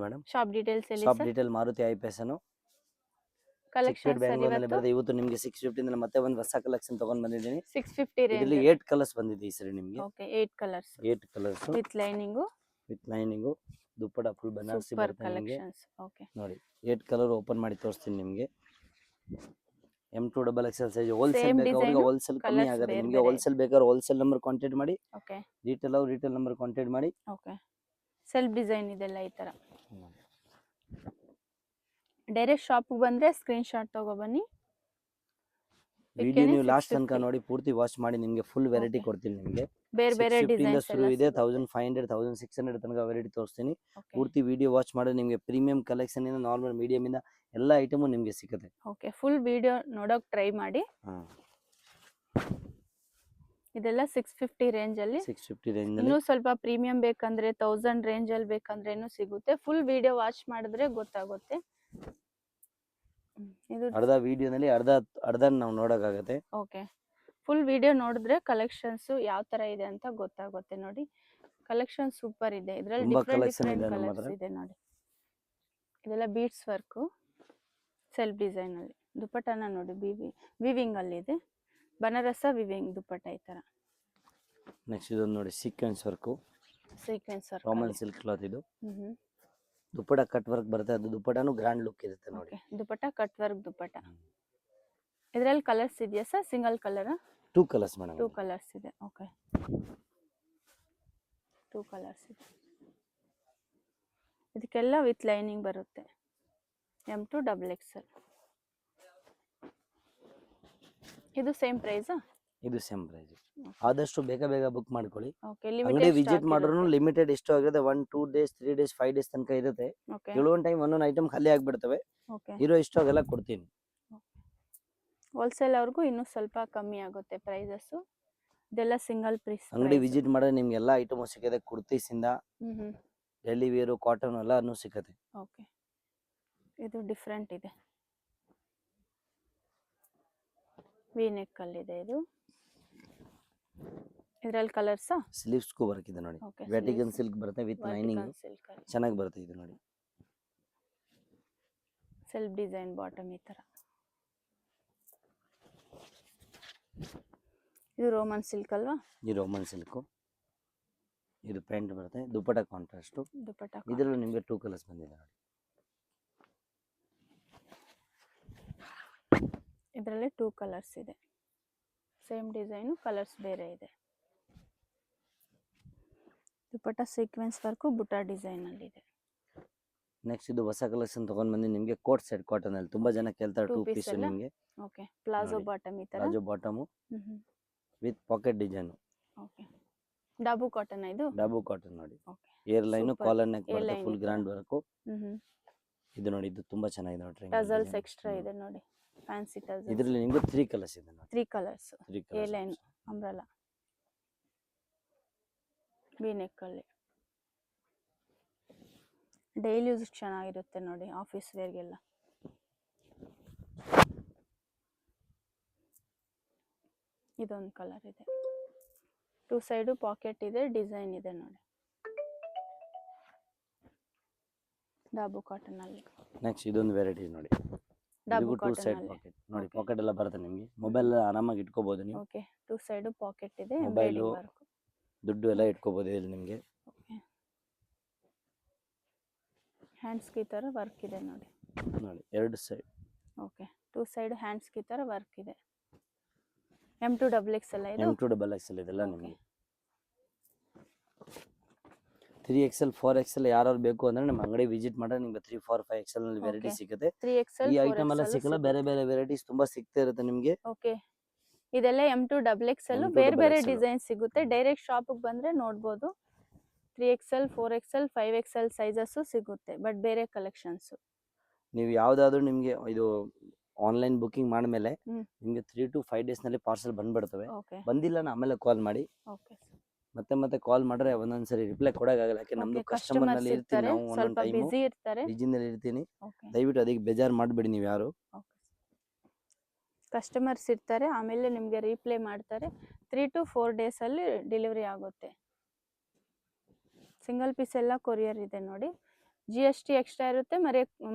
Madam shop details ಹೇಳಿ shop sir. Detail Maruti ಐಪೆಸನ್ collection sir ಬೆಂಗಳೂರಿನಲ್ಲಿ ಇವತ್ತು ಬರುತ್ತೆ. ಇವತ್ತು ನಿಮಗೆ 650 ಮತ್ತೆ ಒಂದು ಹೊಸ ಕಲೆಕ್ಷನ್ ತಗೊಂಡ್ ಬಂದಿದ್ದೀನಿ. 650 ಇದರಲ್ಲಿ ರೇಂಜ್. 8 ಕಲರ್ಸ್ ಬಂದಿದೆ ಈ ಸರಿ ನಿಮಗೆ. Okay 8 colours 8 colours with lining. Dupatta full Banarasi super ಬರುತ್ತೆ ನಿಮಗೆ. ಕಲೆಕ್ಷನ್ಸ್. ಓಕೆ ನೋಡಿ 8 ಕಲರ್ ಓಪನ್ ಮಾಡಿ ತೋರಿಸ್ತೀನಿ ನಿಮಗೆ. M2 XXL size wholesale Same ಬೇಕಾದ್ರೆ design, ಹೋಲ್ಸೇಲ್ ಕಮ್ಮಿ colours ಆಗುತ್ತೆ ಬೇರೆ ನಿಮಗೆ. ಬೇರೆ ಹೋಲ್ಸೇಲ್ ಬೇಕಾದ್ರೆ ಹೋಲ್ಸೇಲ್ ನಂಬರ್ ಕಾಂಟ್ಯಾಕ್ಟ್ ಮಾಡಿ, ಓಕೆ ರಿಟೇಲ್ ನಂಬರ್ ಕಾಂಟ್ಯಾಕ್ಟ್ ಮಾಡಿ. ಓಕೆ ಸೆಲ್ಫ್ ಡಿಸೈನ್ ಇದೆಲ್ಲ ಈ ತರ. ಡೈರೆಕ್ಟ್ ಶಾಪ್ ಬಂದ್ರೆ ಸ್ಕ್ರೀನ್ ಶಾಟ್ ತಗೋ ಬನ್ನಿ. ವಿಡಿಯೋ ನೀವು ಲಾಸ್ಟ್ ತನಕ ನೋಡಿ ಪೂರ್ತಿ ವಾಚ್ ಮಾಡಿ ನಿಮಗೆ ಫುಲ್ ವೆರೈಟಿ Okay. ಕೊಡ್ತೀನಿ ನಿಮಗೆ. ಬೇರೆ ಬೇರೆ 650 ಇಂದ ಡಿಸೈನ್ಸ್ ಶುರು ಎಲ್ಲ ಇದೆ. ಸಿಗುತ್ತೆ. 1500 1600 ತನಕ ವೆರೈಟಿ ತೋರಿಸ್ತೀನಿ. ಓಕೆ ಪೂರ್ತಿ ವಿಡಿಯೋ ವಾಚ್ ಮಾಡಿ ನಿಮಗೆ ಪ್ರೀಮಿಯಂ ಕಲೆಕ್ಷನ್ ಇಂದ ನಾರ್ಮಲ್ ಮೀಡಿಯಂ ಇಂದ ಎಲ್ಲ ಐಟಮು ನಿಮಗೆ ಸಿಗುತ್ತೆ. ಓಕೆ ಫುಲ್ ವಿಡಿಯೋ ನೋಡೋಕೆ ಟ್ರೈ ಮಾಡಿ. ಇದೆಲ್ಲ 650 ರೇಂಜ್ ಅಲ್ಲಿ. 650 ರೇಂಜ್ ಅಲ್ಲಿ ಇನ್ನೂ ಸ್ವಲ್ಪ ಪ್ರೀಮಿಯಂ ಬೇಕಂದ್ರೆ 1000 ರೇಂಜ್ ಅಲ್ಲಿ ಬೇಕಂದ್ರೇನು ಸಿಗುತ್ತೆ. ಫುಲ್ ವಿಡಿಯೋ ವಾಚ್ ಮಾಡಿದ್ರೆ ಗೊತ್ತಾಗುತ್ತೆ. ಇದು ಅರ್ಧ ವಿಡಿಯೋನಲ್ಲಿ ಅರ್ಧ ನಾವು ನೋಡೋಕ್ಕಾಗತ್ತೆ. ಓಕೆ ಫುಲ್ ವಿಡಿಯೋ ನೋಡಿದ್ರೆ ಕಲೆಕ್ಷನ್ಸ್ ಯಾವ ತರ ಇದೆ ಅಂತ ಗೊತ್ತಾಗುತ್ತೆ. ನೋಡಿ ಕಲೆಕ್ಷನ್ ಸೂಪರ್ ಇದೆ. ಇದರಲ್ಲಿ ತುಂಬಾ ಡಿಫರೆಂಟ್ collection ಡಿಫರೆಂಟ್ ಇದೆ ನಮ್ಮ ಕಲರ್ಸ್ ಹತ್ರ. ಇದೆ ನೋಡಿ. ಇದೆಲ್ಲ ಬೀಡ್ಸ್ ವರ್ಕ್ ಸೆಲ್ಫ್ ಡಿಸೈನ್ ಅಲ್ಲಿ. ದುಪಟ್ಟನ ನೋಡಿ ವಿವಿಂಗ್ ಅಲ್ಲಿ ಇದೆ. ಬನಾರಸ ವಿವಿಂಗ್ ದುಪಟ್ಟ ಈ ತರ. ನೆಕ್ಸ್ಟ್ ಇದೊಂದು ನೋಡಿ sequence work, sequence work. Raman silk cloth ಇದು. ಹ್ಮ್ ದುಪ್ಪಟ ಕಟ್ ವರ್ಕ್ ಬರುತ್ತೆ. ಅದು ದುಪ್ಪಟನು ಗ್ರ್ಯಾಂಡ್ ಲುಕ್ ಇರುತ್ತೆ ನೋಡಿ. Okay dupatta cut work dupatta. ಇದರಲ್ಲಿ ಕಲರ್ಸ್ ಇದೆಯಾ sir? Single colour? 2 colours madam. 2 colours ಇದೆ. ಓಕೆ 2 ಕಲರ್ಸ್ ಇದೆ. ಇದಕ್ಕೆಲ್ಲ ವಿತ್ ಲೈನಿಂಗ್ ಬರುತ್ತೆ. M2 XXL. ಇದು ಸೇಮ್ ಪ್ರೈಸಾ? ಇದು ಸೇಮ್ ಪ್ರೈಸ್. ಆದಷ್ಟು ಬೇಗ ಬುಕ್ ಮಾಡ್ಕೊಳ್ಳಿ. ಓಕೆ ಅಂಗಡಿ ಲಿಮಿಟೆಡ್ ವಿಸಿಟ್ ಮಾಡಿದ್ರು ಲಿಮಿಟೆಡ್ ಎಷ್ಟು ಆಗುತ್ತೆ 1 2 ಡೇಸ್ 3 ಡೇಸ್ 5 ಡೇಸ್ ತನಕ ಇರುತ್ತೆ. ಓಕೆ ಕೆಲವೊಂದು ಟೈಮ್ ಒಂದೊಂದು ಐಟಮ್ ಖಾಲಿ ಆಗ್ಬಿಡ್ತವೆ. ಓಕೆ ಇರೋ ಇಷ್ಟು ಆಗೆಲ್ಲ ಕೊಡ್ತೀನಿ. ಹೋಲ್ಸೇಲ್ ಅವ್ರಿಗೂ ಇನ್ನೂ ಸ್ವಲ್ಪ ಕಮ್ಮಿ ಆಗುತ್ತೆ ಪ್ರೈಸಸ್. ಇದೆಲ್ಲ ಸಿಂಗಲ್ ಪೀಸ್. ಅಂಗಡಿ ವಿಸಿಟ್ ಮಾಡಿದ್ರೆ ನಿಮ್ಗೆ ಎಲ್ಲ ಐಟಮ್ ಸಿಗುತ್ತೆ. ಕುರ್ತೀಸ್ ಇಂದ ಹ್ಮ್ ಡೆಲ್ಲಿ ವೇರು ಕಾಟನ್ ಎಲ್ಲಾನು ಸಿಗುತ್ತೆ. ಓಕೆ ಇದು ಡಿಫ್ರೆಂಟ್ ಇದೆ. ವಿ ನೆಕ್ ಅಲ್ಲಿ ಇದೆ ಇದು. ಇದರಲ್ಲಿ ಕಲರ್ಸ್ ಸ್ಲೀವ್ಸ್ ಗೂ ವರ್ಕ್ ಇದೆ ನೋಡಿ. ಓಕೆ ವೆಟಿಕನ್ ಸಿಲ್ಕ್ ಬರುತ್ತೆ ವಿತ್ ಲೈನಿಂಗ್. ಸಿಲ್ಕ್ ಅಲ್ಲಿ ಚೆನ್ನಾಗಿ ಬರುತ್ತೆ ಇದು ನೋಡಿ. ಸೆಲ್ಫ್ ಡಿಸೈನ್ ಬಾಟಮ್ ಈ ತರ. ಇದು ರೋಮನ್ ಸಿಲ್ಕ್ ಅಲ್ವಾ? ಈ ರೋಮನ್ ಸಿಲ್ಕ್. ಇದು ಪ್ಯಾಂಟ್ ಬರುತ್ತೆ. ದುಪ್ಪಟ ಕಾಂಟ್ರಾಸ್ಟ್. ದುಪಟ್ಟ ಇದರಲ್ಲೂ ನಿಮಗೆ 2 ಕಲರ್ಸ್ ಬಂದಿದೆ ನೋಡಿ. ಇದರಲ್ಲಿ 2 ಕಲರ್ಸ್ ಇದೆ. ಸೇಮ್ ಡಿಸೈನು ಕಲರ್ಸ್ ಬೇರೆ ಇದೆ. ದುಪಟ್ಟ ಸೀಕ್ವೆನ್ಸ್ ವರ್ಕು ಬುಟ್ಟ ಡಿಸೈನ್ ಅಲ್ಲಿ ಇದೆ. ನೆಕ್ಸ್ಟ್ ಇದು ಹೊಸ ಕಲೆಕ್ಷನ್ ತಗೊಂಡ್ ಬಂದು ನಿಮಗೆ ಕೋಟ್ ಸೆಟ್ ಕಾಟನ್ ಅಲ್ಲಿ ತುಂಬಾ ಜನ ಕೇಳ್ತಾರೆ. 2 ಪೀಸ್ ಎಲ್ಲ? ನಿಮಗೆ. ಓಕೆ ಪ್ಲಾಜೋ ನೋಡಿ. ಬಾಟಮ್ ಈ ತರ. Raju bottom with pocket design. Okay ಡಾಬು cotton ಇದು? ಡಾಬು ಕಾಟನ್ ನೋಡಿ. Okay air line Super. Collar neck ಬರುತ್ತೆ. A-line ಫುಲ್ ಇದೆ. Grand work. ಹ್ಮ್ ಇದು ನೋಡಿ ಇದು ತುಂಬಾ ಚೆನ್ನಾಗಿದೆ ನೋಡಿ. ಟಸಲ್ಸ್ ಎಕ್ಸ್ಟ್ರಾ ಇದೆ ನೋಡಿ. Fancy tassels. ಇದರಲ್ಲಿ ನಿಮಗೆ 3 ಕಲರ್ಸ್ ಇದೆ ನೋಡಿ. 3 colours. 3 A colours. line umbrella V neck ಅಲ್ಲಿ. ಡೈಲಿ ಯೂಸ್ ಚೆನ್ನಾಗಿರುತ್ತೆ ನೋಡಿ ಆಫೀಸ್ ವೇರ್ಗೆಲ್ಲ. ಇದೊಂದು ಕಲರ್ ಇದೆ. 2 ಸೈಡು ಪಾಕೆಟ್ ಇದೆ. ಡಿಸೈನ್ ಇದೆ ನೋಡಿ. ಡಾಬು ಕಾಟನ್ ಅಲ್ಲಿ. ನೆಕ್ಸ್ಟ್ ಇದೊಂದು ವೆರೈಟಿ ನೋಡಿ. ಡಾಬು ಇದಕ್ಕೂ 2 ಕಾಟನ್ ಸೈಡ್ ಅಲ್ಲಿ. ಪಾಕೆಟ್ ನೋಡಿ. Okay. ಪಾಕೆಟ್ ಎಲ್ಲ ಬರುತ್ತೆ ನಿಮಗೆ. ಮೊಬೈಲ್ ಆರಾಮಾಗಿ ಇಟ್ಕೋಬಹುದು ನೀವು. ಓಕೆ 2 ಸೈಡು ಪಾಕೆಟ್ ಇದೆ. Mobile, embroidering work. ದುಡ್ಡು ಎಲ್ಲ ಇಟ್ಕೋಬಹುದು ಇಲ್ಲಿ ನಿಮಗೆ. ಓಕೆ ಹ್ಯಾಂಡ್ಸ್ ಈ ತರ ವರ್ಕ್ ಇದೆ ನೋಡಿ. ನೋಡಿ 2 ಸೈಡ್. ಓಕೆ 2 ಸೈಡ್ ಹ್ಯಾಂಡ್ಸ್ ಈ ತರ ವರ್ಕ್ ಇದೆ. M2 XXL ಇದು? M2 XXL ಇದೆಲ್ಲ Okay. ನಿಮಗೆ. 3XL 4XL ಯಾರು ಬೇಕು ಅಂದ್ರೆ ನಮ್ಮ ಅಂಗಡಿ ವಿಸಿಟ್ ಮಾಡಿದ್ರೆ ನಿಮಗೆ 3 4 5XL ನಲ್ಲಿ ವೆರೈಟಿ Okay. ಸಿಗುತ್ತೆ. 3XL ಈ ಐಟಮ್ ಎಲ್ಲ ಸಿಕ್ಕಲ್ಲ. ಬೇರೆ ಬೇರೆ ವೆರೈಟೀಸ್ ತುಂಬಾ ಸಿಗ್ತಾ ಇರುತ್ತೆ ನಿಮಗೆ. ಓಕೆ ಇದೆಲ್ಲ M2 XXL. M2 ಬೇರೆ ಬೇರೆ XXL. ಡಿಸೈನ್ ಸಿಗುತ್ತೆ. ಡೈರೆಕ್ಟ್ ಶಾಪ್ ಬಂದ್ರೆ ನೋಡ್ಬೋದು. 3XL 4XL 5XL ಸೈಜಸ್ ಸಿಗುತ್ತೆ. ಬಟ್ ಬೇರೆ ಕಲೆಕ್ಷನ್ಸ್. ನೀವು ಯಾವ್ದಾದ್ರು ನಿಮಗೆ ಇದು ಆನ್ಲೈನ್ ಬುಕಿಂಗ್ ಮಾಡಿದ್ಮೇಲೆ ಹ್ಮ್. ನಿಮಗೆ 3 to 5 ಡೇಸ್ ನಲ್ಲಿ ಪಾರ್ಸಲ್ ಬಂದ್ಬಿಡ್ತವೆ. ಓಕೆ ಬಂದಿಲ್ಲ ಆಮೇಲೆ ಕಾಲ್ ಮಾಡಿ. ಓಕೆ ಮತ್ತೆ ಕಾಲ್ ಮಾಡಿದ್ರೆ ಒಂದೊಂದ್ಸರಿ ರಿಪ್ಲೈ ಕೊಡೋಕ್ಕಾಗಲ್ಲ. ಯಾಕೆ ನಮ್ದು ಕಸ್ಟಮರ್ ನಲ್ಲಿ ಇರ್ತೀವಿ ಇರ್ತಾರೆ. ನಾವು. ಒಂದೊಂದು ಸ್ವಲ್ಪ ಟೈಮು ಬಿಸಿ ಇರ್ತಾರೆ. ಬಿಜಿನಲ್ಲಿ ಇರ್ತೀನಿ. ಓಕೆ ದಯವಿಟ್ಟು ಅದಕ್ಕೆ ಬೇಜಾರು ಮಾಡಬೇಡಿ ನೀವು ಯಾರು. ಕಸ್ಟಮರ್ಸ್ ಇರ್ತಾರೆ. ಆಮೇಲೆ ನಿಮಗೆ ರೀಪ್ಲೈ ಮಾಡ್ತಾರೆ. 3 to 4 ಡೇಸ್ ಅಲ್ಲಿ ಡೆಲಿವರಿ ಆಗುತ್ತೆ. ಸಿಂಗಲ್ ಪೀಸ್ ಎಲ್ಲ ಕೊರಿಯರ್ ಇದೆ ನೋಡಿ. GST ಎಕ್ಸ್ಟ್ರಾ ಇರುತ್ತೆ,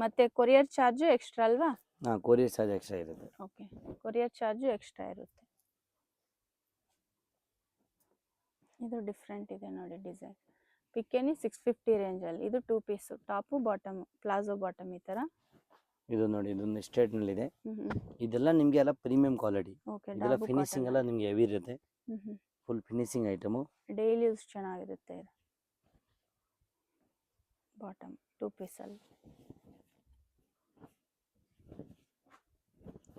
ಮತ್ತೆ ಕೊರಿಯರ್ ಚಾರ್ಜು ಎಕ್ಸ್ಟ್ರಾ ಅಲ್ವಾ? ಹಾಂ, ಕೊರಿಯರ್ ಚಾರ್ಜ್ ಎಕ್ಸ್ಟ್ರಾ ಇರುತ್ತೆ. ಓಕೆ, ಕೊರಿಯರ್ ಚಾರ್ಜು ಎಕ್ಸ್ಟ್ರಾ ಇರುತ್ತೆ. ಇದು ಡಿಫ್ರೆಂಟ್ ಇದೆ ನೋಡಿ ಡಿಸೈನ್. ಪಿಕೆನಿ 650 ರೇಂಜಲ್ಲಿ. ಇದು 2 piece, top bottom, palazzo bottom ಈ ಥರ. ಇದು ನೋಡಿ, ಇದೊಂದು ಸ್ಟ್ರೇಟ್ನಲ್ಲಿದೆ. ಹ್ಞೂ. ಇದೆಲ್ಲ ನಿಮಗೆ ಎಲ್ಲ ಪ್ರೀಮಿಯಂ ಕ್ವಾಲಿಟಿ. ಓಕೆ, ಇದೆಲ್ಲ ಡಾಬು ಫಿನಿಶಿಂಗ್ ಎಲ್ಲ ನಿಮಗೆ ಹೆವಿ ಇರುತ್ತೆ. ಹ್ಞೂ. Full finishing item. Daily use ಚೆನ್ನಾಗಿರುತ್ತೆ ಇದು. ಬಾಟಮ್ 2 ಪೀಸಲ್ಲಿ.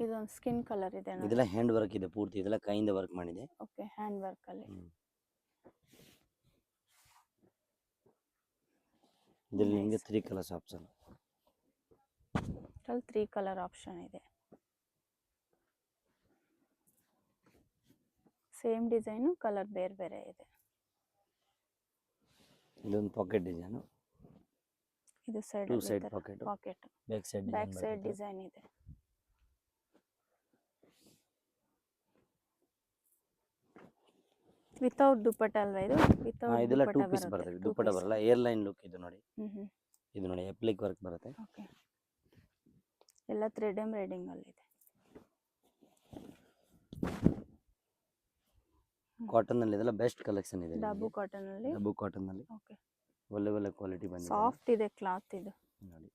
ಇದೊಂದು ಸ್ಕಿನ್ ಕಲರ್ ಇದೆ ನೋಡಿ. ಇದೆಲ್ಲ ಹ್ಯಾಂಡ್ ವರ್ಕ್ ಇದೆ ಪೂರ್ತಿ. ಇದೆಲ್ಲ ಕೈಯಿಂದ ವರ್ಕ್ ಮಾಡಿದೆ. ಓಕೆ, ಹ್ಯಾಂಡ್ ವರ್ಕಲ್ಲಿ. ಇದರಲ್ಲಿ ನಿಮಗೆ 3 colours option. Total 3 colour option ಇದೆ. ಸೇಮ್ ಡಿಸೈನು, ಕಲರ್ ಬೇರೆ ಬೇರೆ ಇದೆ. ಇದೊಂದು ಪಾಕೆಟ್ ಡಿಸೈನು. ಇದು side 2 side pocket. Back side design ಇದೆ. ವಿತೌಟ್ ದುಪ್ಪಟ್ಟ ಅಲ್ವಾ ಇದು? ವಿತೌಟ್ ಇದೆಲ್ಲ 2 ಪೀಸ್ ಬರುತ್ತೆ. ದುಪ್ಪಟ್ಟ ಬರಲ್ಲ, ಏರ್ ಲೈನ್ ಲುಕ್ ಇದು ನೋಡಿ. ಇದು ನೋಡಿ, ಅಪ್ಲಿಕ್ ವರ್ಕ್ ಬರುತ್ತೆ. ಓಕೆ, ಎಲ್ಲ ಥ್ರೆಡ್ ಎಂಬ್ರಾಯ್ಡಿಂಗ್ ಅಲ್ಲಿ ಇದೆ. ಕಾಟನ್ ಅಲ್ಲಿ ಇದೆಲ್ಲ ಬೆಸ್ಟ್ ಕಲೆಕ್ಷನ್ ಇದೆ. ಡಾಬು ಕಾಟನ್ ಅಲ್ಲಿ. ಡಾಬು ಕಾಟನ್ ಅಲ್ಲಿ ಓಕೆ, ಒಳ್ಳೆ ಒಳ್ಳೆ ಕ್ವಾಲಿಟಿ ಬಂದಿದೆ. ಸಾಫ್ಟ್ ಇದೆ ಕ್ಲಾತ್ ಇದು ನೋಡಿ.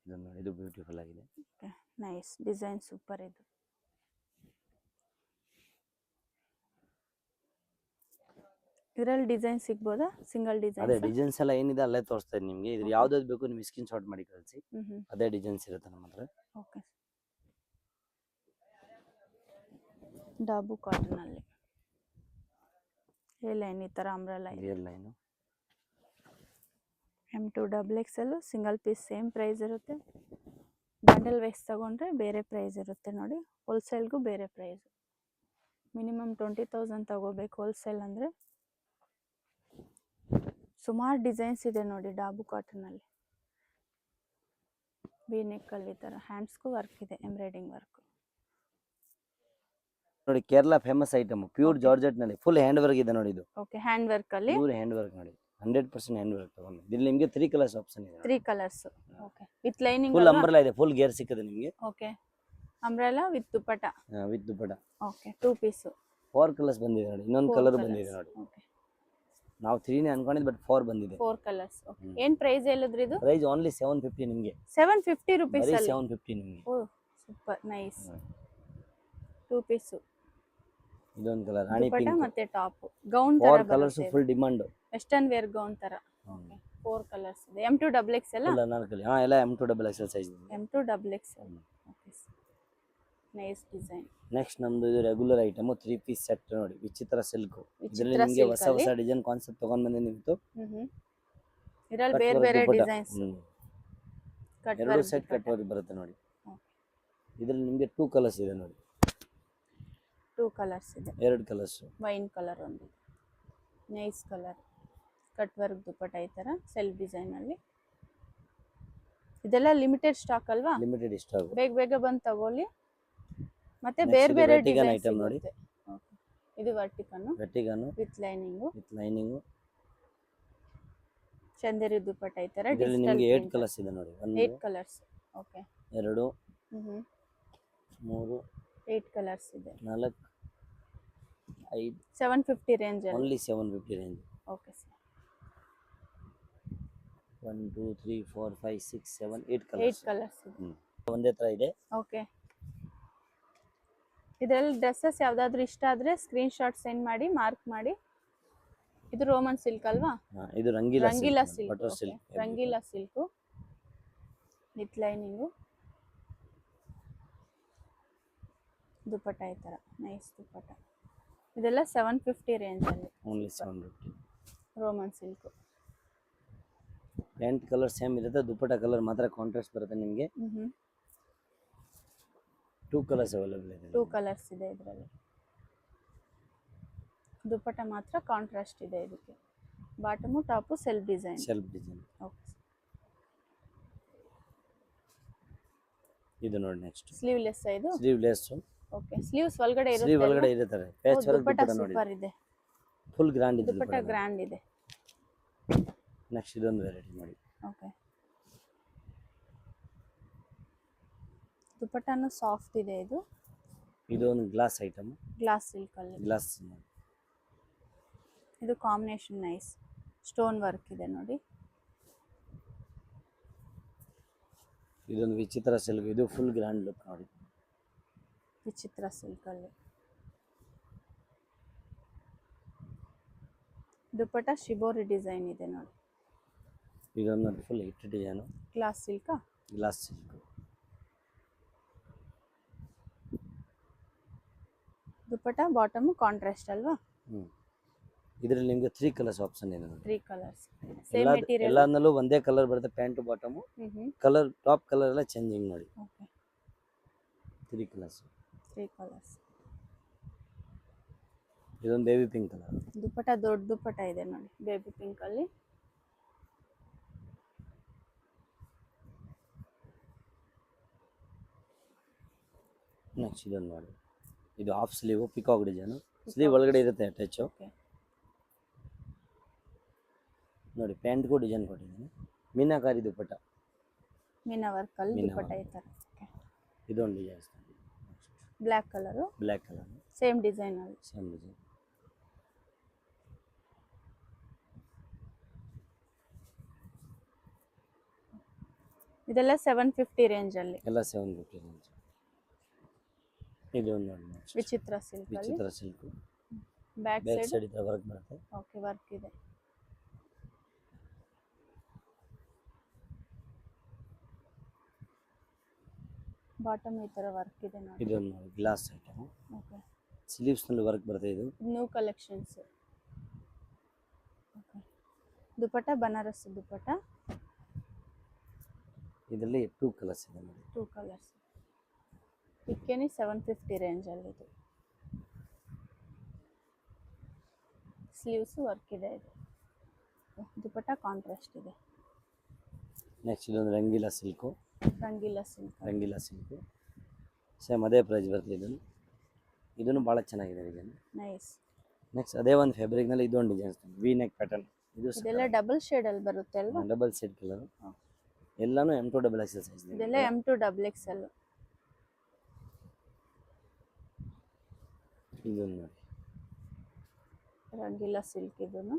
ಇದು ನೋಡಿ, ಇದು ಬ್ಯೂಟಿಫುಲ್ ಆಗಿದೆ. ಓಕೆ, ನೈಸ್ ಡಿಸೈನ್, ಸೂಪರ್ ಇದು. ಇದರಲ್ಲಿ ಡಿಸೈನ್ ಸಿಗ್ಬೋದಾ? Single design? ಅದೇ ಡಿಸೈನ್ಸ್ ಎಲ್ಲ ಏನಿದೆ ಅಲ್ಲೇ ತೋರಿಸ್ತಾ ಇದ್ದೀನಿ ನಿಮಗೆ. ಇದ್ರ ಯಾವ್ದಾದ್ರು ಬೇಕು ನಿಮಗೆ ಸ್ಕ್ರೀನ್ ಶಾಟ್ ಮಾಡಿ ಕಳಿಸಿ. ಅದೇ ಡಿಸೈನ್ಸ್ ಇರುತ್ತೆ ನಮ್ಮ ಹತ್ರ. ಓಕೆ, ಡಾಬು ಕಾಟನ್ ಅಲ್ಲಿ ಏರ್ ಲೈನ್ ಈ ತರ ಅಂಬ್ರೆಲಾ ಇದೆ. Air line M2 XXL single piece same price ಇರುತ್ತೆ. ಬಂಡಲ್ ವೈಸ್ ತಗೊಂಡ್ರೆ ಬೇರೆ ಪ್ರೈಸ್ ಇರುತ್ತೆ ನೋಡಿ. ಹೋಲ್ಸೇಲ್ಗೂ ಬೇರೆ ಪ್ರೈಸ್. ಮಿನಿಮಮ್ 20,000 ತಗೋಬೇಕು ಹೋಲ್ಸೇಲ್ ಅಂದರೆ. ಸುಮಾರು ಡಿಸೈನ್ಸ್ ಇದೆ ನೋಡಿ ಡಾಬು ಕಾಟನ್ ಅಲ್ಲಿ. ವಿ ನೆಕ್ ಅಲ್ಲಿ ಈ ತರ ಹ್ಯಾಂಡ್ಸ್ಗೂ ವರ್ಕ್ ಇದೆ, ಎಂಬ್ರಾಯ್ಡಿಂಗ್ ವರ್ಕ್ ನೋಡಿ. Kerala famous item, pure georgette ನಲ್ಲಿ ಫುಲ್ ಹ್ಯಾಂಡ್ ವರ್ಕ್ ಇದೆ ನೋಡಿ. ಇದು ಓಕೆ, ಹ್ಯಾಂಡ್ ವರ್ಕ್ ಅಲ್ಲಿ. ಪ್ಯೂರ್ ಹ್ಯಾಂಡ್ ವರ್ಕ್ ನೋಡಿ, 100% ಹ್ಯಾಂಡ್ ವರ್ಕ್ ತಗೊಂಡು. ಇಲ್ಲಿ ನಿಮಗೆ 3 ಕಲರ್ಸ್ ಆಪ್ಷನ್ ಇದೆ. 3 colours. Okay, with lining. Full umbrella ಇದೆ, ಫುಲ್ ಗೇರ್ ಸಿಕ್ಕದೆ ನಿಮಗೆ. Okay, umbrella with dupatta. With dupatta. Okay, 2 piece. 4 colours ಬಂದಿದೆ ನೋಡಿ. ಇನ್ನೊಂದು ಕಲರ್ ಬಂದಿದೆ ನೋಡಿ. ಓಕೆ, ನಾವು 3 ನೇ ಅನ್ಕೊಂಡಿದ್ದು, ಬಟ್ 4 ಬಂದಿದೆ. 4 ಕಲರ್ಸ್. ಓಕೆ, ಏನ್ ಪ್ರೈಸ್ ಹೇಳಿದ್ರಿ ಇದು? ಪ್ರೈಸ್ ಓನ್ಲಿ 750 ನಿಮಗೆ. 750 ರೂಪೀಸ್ ಬರೀ ಅಲ್ಲಿ. 750 ನಿಮಗೆ. Oh super nice. 2 ಪೀಸ್. ಇದೊಂದು ಕಲರ್ ರಾಣಿ ದುಪಟ್ಟ ಪಿಂಕ್. ಮತ್ತೆ ಟಾಪ್ ಗೌನ್ ತರ 4 colours full demand. Western wear gown ತರ. ಓಕೆ, 4 ಕಲರ್ಸ್ ಇದೆ. M2 XXL ಎಲ್ಲ 4 ಹಾ, ಎಲ್ಲ M2 XXL ಸೈಜ್ ಇದೆ. M2 XXL. Okay, nice design. Next ನಮ್ದು ಇದು ರೆಗ್ಯುಲರ್ ಐಟಮ್ 3 ಪೀಸ್ ಸೆಟ್ ನೋಡಿ. ವಿಚಿತ್ರ ಸಿಲ್ಕ್. ಇದರಲ್ಲಿ ನಿಮಗೆ ಹೊಸ ಡಿಸೈನ್ ಕಾನ್ಸೆಪ್ಟ್ ತಗೊಂಡ್ ಬಂದೆ ನಿಮ್ತು. ಇದರಲ್ಲಿ ಬೇರೆ ಬೇರೆ ಡಿಸೈನ್ಸ್. ಕಟ್ ಎರಡು ಸೆಟ್ ಕಟ್ ವರ್ಕ್ ಬರುತ್ತೆ ನೋಡಿ. ಇದರಲ್ಲಿ ನಿಮಗೆ 2 ಕಲರ್ಸ್ ಇದೆ ನೋಡಿ. 2 ಕಲರ್ಸ್ ಇದೆ. 2 ಕಲರ್ಸ್. ವೈನ್ ಕಲರ್ ಒಂದು, nice colour. Cut work dupatta ಈ ತರ ಸೆಲ್ಫ್ ಡಿಸೈನ್ ಅಲ್ಲಿ. ಇದೆಲ್ಲ ಲಿಮಿಟೆಡ್ ಸ್ಟಾಕ್ ಅಲ್ವಾ? Limited stock. ಬೇಗ ಬೇಗ ಬಂದು ತಗೊಳ್ಳಿ. ಮತ್ತೆ ಬೇರೆ ಬೇರೆ ಡಿಸೈನ್ ಐಟಮ್ ನೋಡಿ. ಓಕೆ, ಇದು ವರ್ಟಿಕನ್ ವಿತ್ ಲೈನಿಂಗ್. ಚಂದೇರಿ ದುಪಟ್ಟ ಈ ತರ. ಇದರಲ್ಲಿ ನಿಮಗೆ 8 ಕಲರ್ಸ್ ಇದೆ ನೋಡಿ. 8 ಕಲರ್ಸ್. ಓಕೆ, 2 3 8 ಕಲರ್ಸ್ ಇದೆ. 4 5 750 ರೇಂಜ್ ಅಲ್ಲಿ. Only 750 range. Okay sir. 1 2 3 4 5 6 7 8 colours. 8 colours ಇದೆ. ಒಂದೇ ತರ ಇದೆ. ಓಕೆ, ಇದರಲ್ಲಿ ಡ್ರೆಸ್ಸಸ್ ಯಾವ್ದಾದ್ರು ಇಷ್ಟ ಆದ್ರೆ ಸ್ಕ್ರೀನ್ ಶಾಟ್ ಸೆಂಡ್ ಮಾಡಿ, ಮಾರ್ಕ್ ಮಾಡಿ. ಇದು ರೋಮನ್ ಸಿಲ್ಕ್ ಅಲ್ವಾ? ಇದು Rangeela silk. Butter silk. Rangeela silk with lining. Dupatta ಈ ತರ ನೈಸ್ ದುಪಟ್ಟ. ಇದೆಲ್ಲ 750 ರೇಂಜ್ ಅಲ್ಲಿ. Only 750. Roman silk. Pant colour same ಇರುತ್ತೆ, ದುಪಟ್ಟ ಕಲರ್ ಮಾತ್ರ ಕಾಂಟ್ರಾಸ್ಟ್ ಬರುತ್ತೆ ನಿಮಗೆ. 2 ಕಲರ್ಸ್ ಅವೈಲೇಬಲ್ ಇದೆ. 2 ಕಲರ್ಸ್ ಇದೆ ಇದರಲ್ಲಿ. ದುಪಟ್ಟ ಮಾತ್ರ ಕಾಂಟ್ರಾಸ್ಟ್ ಇದೆ ಇದಕ್ಕೆ. Bottom top self design. Okay, ಇದು ನೋಡಿ ನೆಕ್ಸ್ಟ್. ಸ್ಲೀವ್ಲೆಸ್ ಇದು. ಸ್ಲೀವ್ಲೆಸ್. ಓಕೆ, ಸ್ಲೀವ್ಸ್ ಒಳಗಡೆ ಇರುತ್ತೆ. ಸ್ಲೀವ್ ಒಳಗಡೆ ಇರುತ್ತೆ. ಪ್ಯಾಚ್ ವರ್ಕ್ ದುಪಟ್ಟ ನೋಡಿ. ಸೂಪರ್ ಇದೆ. ಫುಲ್ ಗ್ರ್ಯಾಂಡ್ ಇದೆ ದುಪಟ್ಟ ಗ್ರ್ಯಾಂಡ್ ಇದೆ. ನೆಕ್ಸ್ಟ್ ಇದೊಂದು ವೆರೈಟಿ ನೋಡಿ. ಓಕೆ. ದುಪಟ್ಟಾನು ಸಾಫ್ಟ್ ಇದೆ ಇದು. ಇದು ಒಂದು ಗ್ಲಾಸ್ ಐಟಮ್. ಗ್ಲಾಸ್ ಸಿಲ್ಕ್ ಅಲ್ಲಿ. ಗ್ಲಾಸ್ ಇದು ಕಾಂಬಿನೇಷನ್ ನೈಸ್. ಸ್ಟೋನ್ ವರ್ಕ್ ಇದೆ ನೋಡಿ. ಇದೊಂದು ವಿಚಿತ್ರ ಸಿಲ್ಕ್. ಇದು ಫುಲ್ ಗ್ರ್ಯಾಂಡ್ ಲುಕ್ ನೋಡಿ. ವಿಚಿತ್ರ ಸಿಲ್ಕ್ ಅಲ್ಲಿ. ದುಪಟ್ಟ ಶಿಬೋರಿ ಡಿಸೈನ್ ಇದೆ ನೋಡಿ. ಇದೊಂದು ಫುಲ್ ಹಿಟ್ ಡಿಸೈನು. ಗ್ಲಾಸ್ ಸಿಲ್ಕಾ? Glass silk. Dupatta bottom contrast ಅಲ್ವಾ? ಇದರಲ್ಲಿ ನಿಮಗೆ 3 ಕಲರ್ಸ್ ಆಪ್ಷನ್ ಇದೆ ನೋಡಿ. 3 ಕಲರ್ಸ್. Same material. ಎಲ್ಲಾನಲ್ಲೂ ಒಂದೇ ಕಲರ್ ಬರುತ್ತೆ. Pant bottom colour, top colour ಎಲ್ಲ ಚೇಂಜಿಂಗ್ ನೋಡಿ. ಓಕೆ. 3 ಕಲರ್ಸ್. 3 ಕಲರ್ಸ್. ಇದೊಂದು ಬೇಬಿ ಪಿಂಕ್ ಕಲರ್. ದುಪಟ್ಟ ದೊಡ್ಡ ದುಪಟ್ಟ ಇದೆ ನೋಡಿ, ಬೇಬಿ ಪಿಂಕ್ ಅಲ್ಲಿ. ನೆಕ್ಸ್ಟ್ ಇದೊಂದು ನೋಡಿ. ಇದು half sleeve peacock design. Sleeve ಒಳಗಡೆ ಇರುತ್ತೆ ಅಟ್ಯಾಚ್ ನೋಡಿ. ಪ್ಯಾಂಟ್ಗೂ ಡಿಸೈನ್ ಕೊಟ್ಟಿದ್ದೀನಿ. ಮೀನಾಕಾರಿ ದುಪಟ್ಟ. ಮೀನಾ ವರ್ಕ್ ಅಲ್ಲಿ ದುಪಟ್ಟ ಈ ತರ. ಇದೊಂದು design. Black colour. Black colour. Same design ಅಲ್ಲಿ. Same design. ಇದೆಲ್ಲ 750 ರೇಂಜ್ ಅಲ್ಲಿ. ಎಲ್ಲ 750 ರೇಂಜ್. ಇದೊಂದು ನೋಡಿ. ವಿಚಿತ್ರ ಸಿಲ್ಕ್ ಅಲ್ಲಿ. ವಿಚಿತ್ರ ಸಿಲ್ಕ್. ಬ್ಯಾಕ್ ಸೈಡ್ ಇದ್ರೆ ವರ್ಕ್ ಬರುತ್ತೆ. ಓಕೆ, ವರ್ಕ್ ಇದೆ. ಬಾಟಮ್ ಈ ತರ ವರ್ಕ್ ಇದೆ ನೋಡಿ. ಇದೊಂದು ನೋಡಿ ಗ್ಲಾಸ್ ಐಟಮ್. ಓಕೆ. ಸ್ಲೀವ್ಸ್ ನಲ್ಲಿ ವರ್ಕ್ ಬರುತ್ತೆ. ಇದು new collections. Okay. Dupatta Banaras dupatta. ಇದರಲ್ಲಿ 2 ಕಲರ್ಸ್ ಇದೆ ನೋಡಿ. 2 ಕಲರ್ಸ್. ಇದಕ್ಕೇನೆ 750 ರೇಂಜ್ ಅಲ್ಲಿ ಇದು. ಸ್ಲೀವ್ಸ್ ವರ್ಕ್ ಇದೆ ಇದು. ದುಪಟ್ಟ ಕಾಂಟ್ರಾಸ್ಟ್ ಇದೆ. ನೆಕ್ಸ್ಟ್ ಇದೊಂದು Rangeela silk. Rangeela silk. Rangeela silk same ಅದೇ ಪ್ರೈಸ್ ಬರುತ್ತೆ. ಇದನ್ನು ಭಾಳ ಚೆನ್ನಾಗಿದೆ ಡಿಸೈನ್. ನೈಸ್. ನೆಕ್ಸ್ಟ್ ಅದೇ ಒಂದು ಫ್ಯಾಬ್ರಿಕ್ನಲ್ಲಿ ಇದೊಂದು ಡಿಸೈನ್ಸ್ ವಿ ನೆಕ್ ಪ್ಯಾಟರ್ನ್. ಇದೆಲ್ಲ ಡಬಲ್ ಶೇಡ್ ಅಲ್ಲಿ ಬರುತ್ತೆ ಅಲ್ವಾ? Double shade colour. ಎಲ್ಲಾನು M2 ಡಬಲ್ XL ಸೈಜ್. ಇದೆಲ್ಲ M2 ಡಬಲ್ XL. ಇದೊಂದು ನೋಡಿ ರಂಗೀಲಾ ಸಿಲ್ಕ್. ಇದನ್ನು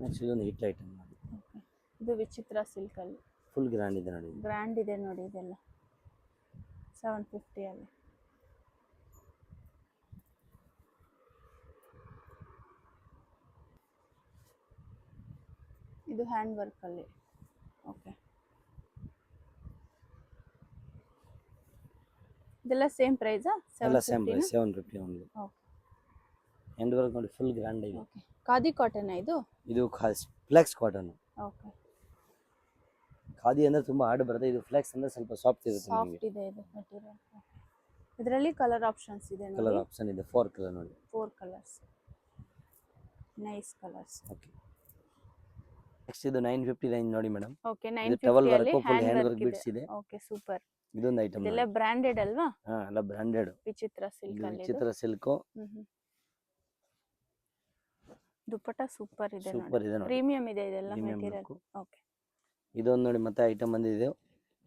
ನೆಕ್ಸ್ಟ್ ಇದೊಂದು ಹಿಟ್ ಐಟಮ್ ನೋಡಿ. ಇದು ವಿಚಿತ್ರ ಸಿಲ್ಕ್ ಅಲ್ಲಿ. ಫುಲ್ ಗ್ರ್ಯಾಂಡ್ ಇದೆ ನೋಡಿ. ಗ್ರ್ಯಾಂಡ್ ಇದೆ ನೋಡಿ. ಇದೆಲ್ಲ 750 ಅಲ್ಲಿ. ಇದು ಹ್ಯಾಂಡ್ ವರ್ಕ್ ಅಲ್ಲಿ. ಓಕೆ. ಇದೆಲ್ಲ ಸೇಮ್ ಪ್ರೈಸಾ? ಎಲ್ಲ same price 750 only. Okay. Hand work ನೋಡಿ ಫುಲ್ ಗ್ರ್ಯಾಂಡ್ ಇದೆ. ಓಕೆ. ಖಾದಿ ಕಾಟನ್ ಇದು? ಇದು ಫ್ಲೆಕ್ಸ್ ಕಾಟನ್. ಓಕೆ. ಖಾದಿ ಅಂದ್ರೆ ತುಂಬಾ ಹಾರ್ಡ್ ಬರುತ್ತೆ. ಇದು ಫ್ಲೆಕ್ಸ್ ಅಂದ್ರೆ ಸ್ವಲ್ಪ ಸಾಫ್ಟ್ ಇರುತ್ತೆ. ಸಾಫ್ಟ್ ಇದೆ ಇದು ಮೆಟೀರಿಯಲ್. ಇದರಲ್ಲಿ ಕಲರ್ ಆಪ್ಷನ್ಸ್ ಇದೆ ನೋಡಿ. ಕಲರ್ ಆಪ್ಷನ್ ಇದೆ 4 ಕಲರ್ ನೋಡಿ. 4 colours. Nice colours. Okay. Next ಇದು 950 ರೇಂಜ್ ನೋಡಿ ಮೇಡಮ್. ಓಕೆ. ಇದು ಟವಲ್ 950 ವರ್ಕ್, ಅಲ್ಲಿ full hand hand work work bits ಇದೆ. Okay, super. ಇದೊಂದು ಐಟಮ್. ಇದೆಲ್ಲ ಬ್ರಾಂಡೆಡ್ ಅಲ್ವಾ? ಹಾ, ಎಲ್ಲ ಬ್ರಾಂಡೆಡ್. ವಿಚಿತ್ರ ಸಿಲ್ಕ್ ಅಲ್ಲಿ. ವಿಚಿತ್ರ ಸಿಲ್ಕ್. ದುಪಟ್ಟ ಸೂಪರ್ ಇದೆ ನೋಡಿ. ಸೂಪರ್ ಇದೆ ನೋಡಿ. ಪ್ರೀಮಿಯಂ ಇದೆ ಇದೆಲ್ಲ ಮೆಟೀರಿಯಲ್. ಓಕೆ. ಇದೊಂದು ನೋಡಿ ಮತ್ತೆ ಐಟಮ್ ಬಂದಿದೆ.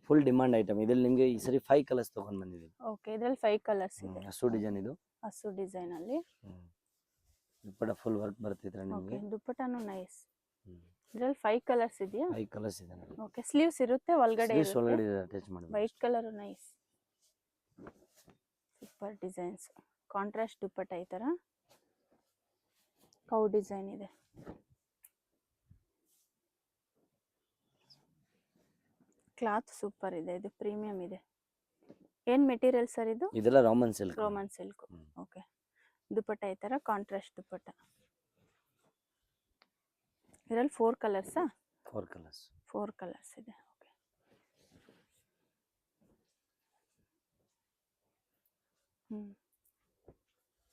Full demand item. ಇದರಲ್ಲಿ ನಿಮಗೆ ಈ ಸರಿ 5 ಕಲರ್ಸ್ ತಗೊಂಡ್ ಬಂದಿದ್ದೀವಿ. ಓಕೆ. ಇದರಲ್ಲಿ 5 ಕಲರ್ಸ್ ಇದೆ. ಹಸು ಡಿಸೈನ್ ಇದು. ಹಸು ಡಿಸೈನ್ ಅಲ್ಲಿ. ದುಪಟ್ಟ ಫುಲ್ ವರ್ಕ್ ಬರ್ತಿದ್ರೆ ನಿಮಗೆ. ಓಕೆ. ದುಪಟ್ಟನು ನೈಸ್. ಇದರಲ್ಲಿ 5 ಕಲರ್ಸ್ ಇದೆಯಾ? 5 ಕಲರ್ಸ್ ಇದೆ ನೋಡಿ. ಓಕೆ. ಸ್ಲೀವ್ಸ್ ಇರುತ್ತೆ, ಒಳಗಡೆ ಸ್ಲೀವ್ಸ್ ಒಳಗಡೆ ಅಟ್ಯಾಚ್ ಮಾಡಿ. White colour nice. Super designs. Contrast dupatta ಈ ತರ ಕೌ ಡಿಸೈನ್ ಇದೆ. ಕ್ಲಾತ್ ಸೂಪರ್ ಇದೆ. ಇದು ಪ್ರೀಮಿಯಂ ಇದೆ. ಏನ್ ಮೆಟೀರಿಯಲ್ ಸರ್ ಇದು? ಇದೆಲ್ಲ Roman silk. Roman silk. Okay. Dupatta ಈ ತರ ಕಾಂಟ್ರಾಸ್ಟ್ ದುಪಟ್ಟ. ಇದರಲ್ಲಿ 4 ಕಲರ್ಸಾ? 4 ಕಲರ್ಸ್. 4 ಕಲರ್ಸ್ ಇದೆ. ಓಕೆ.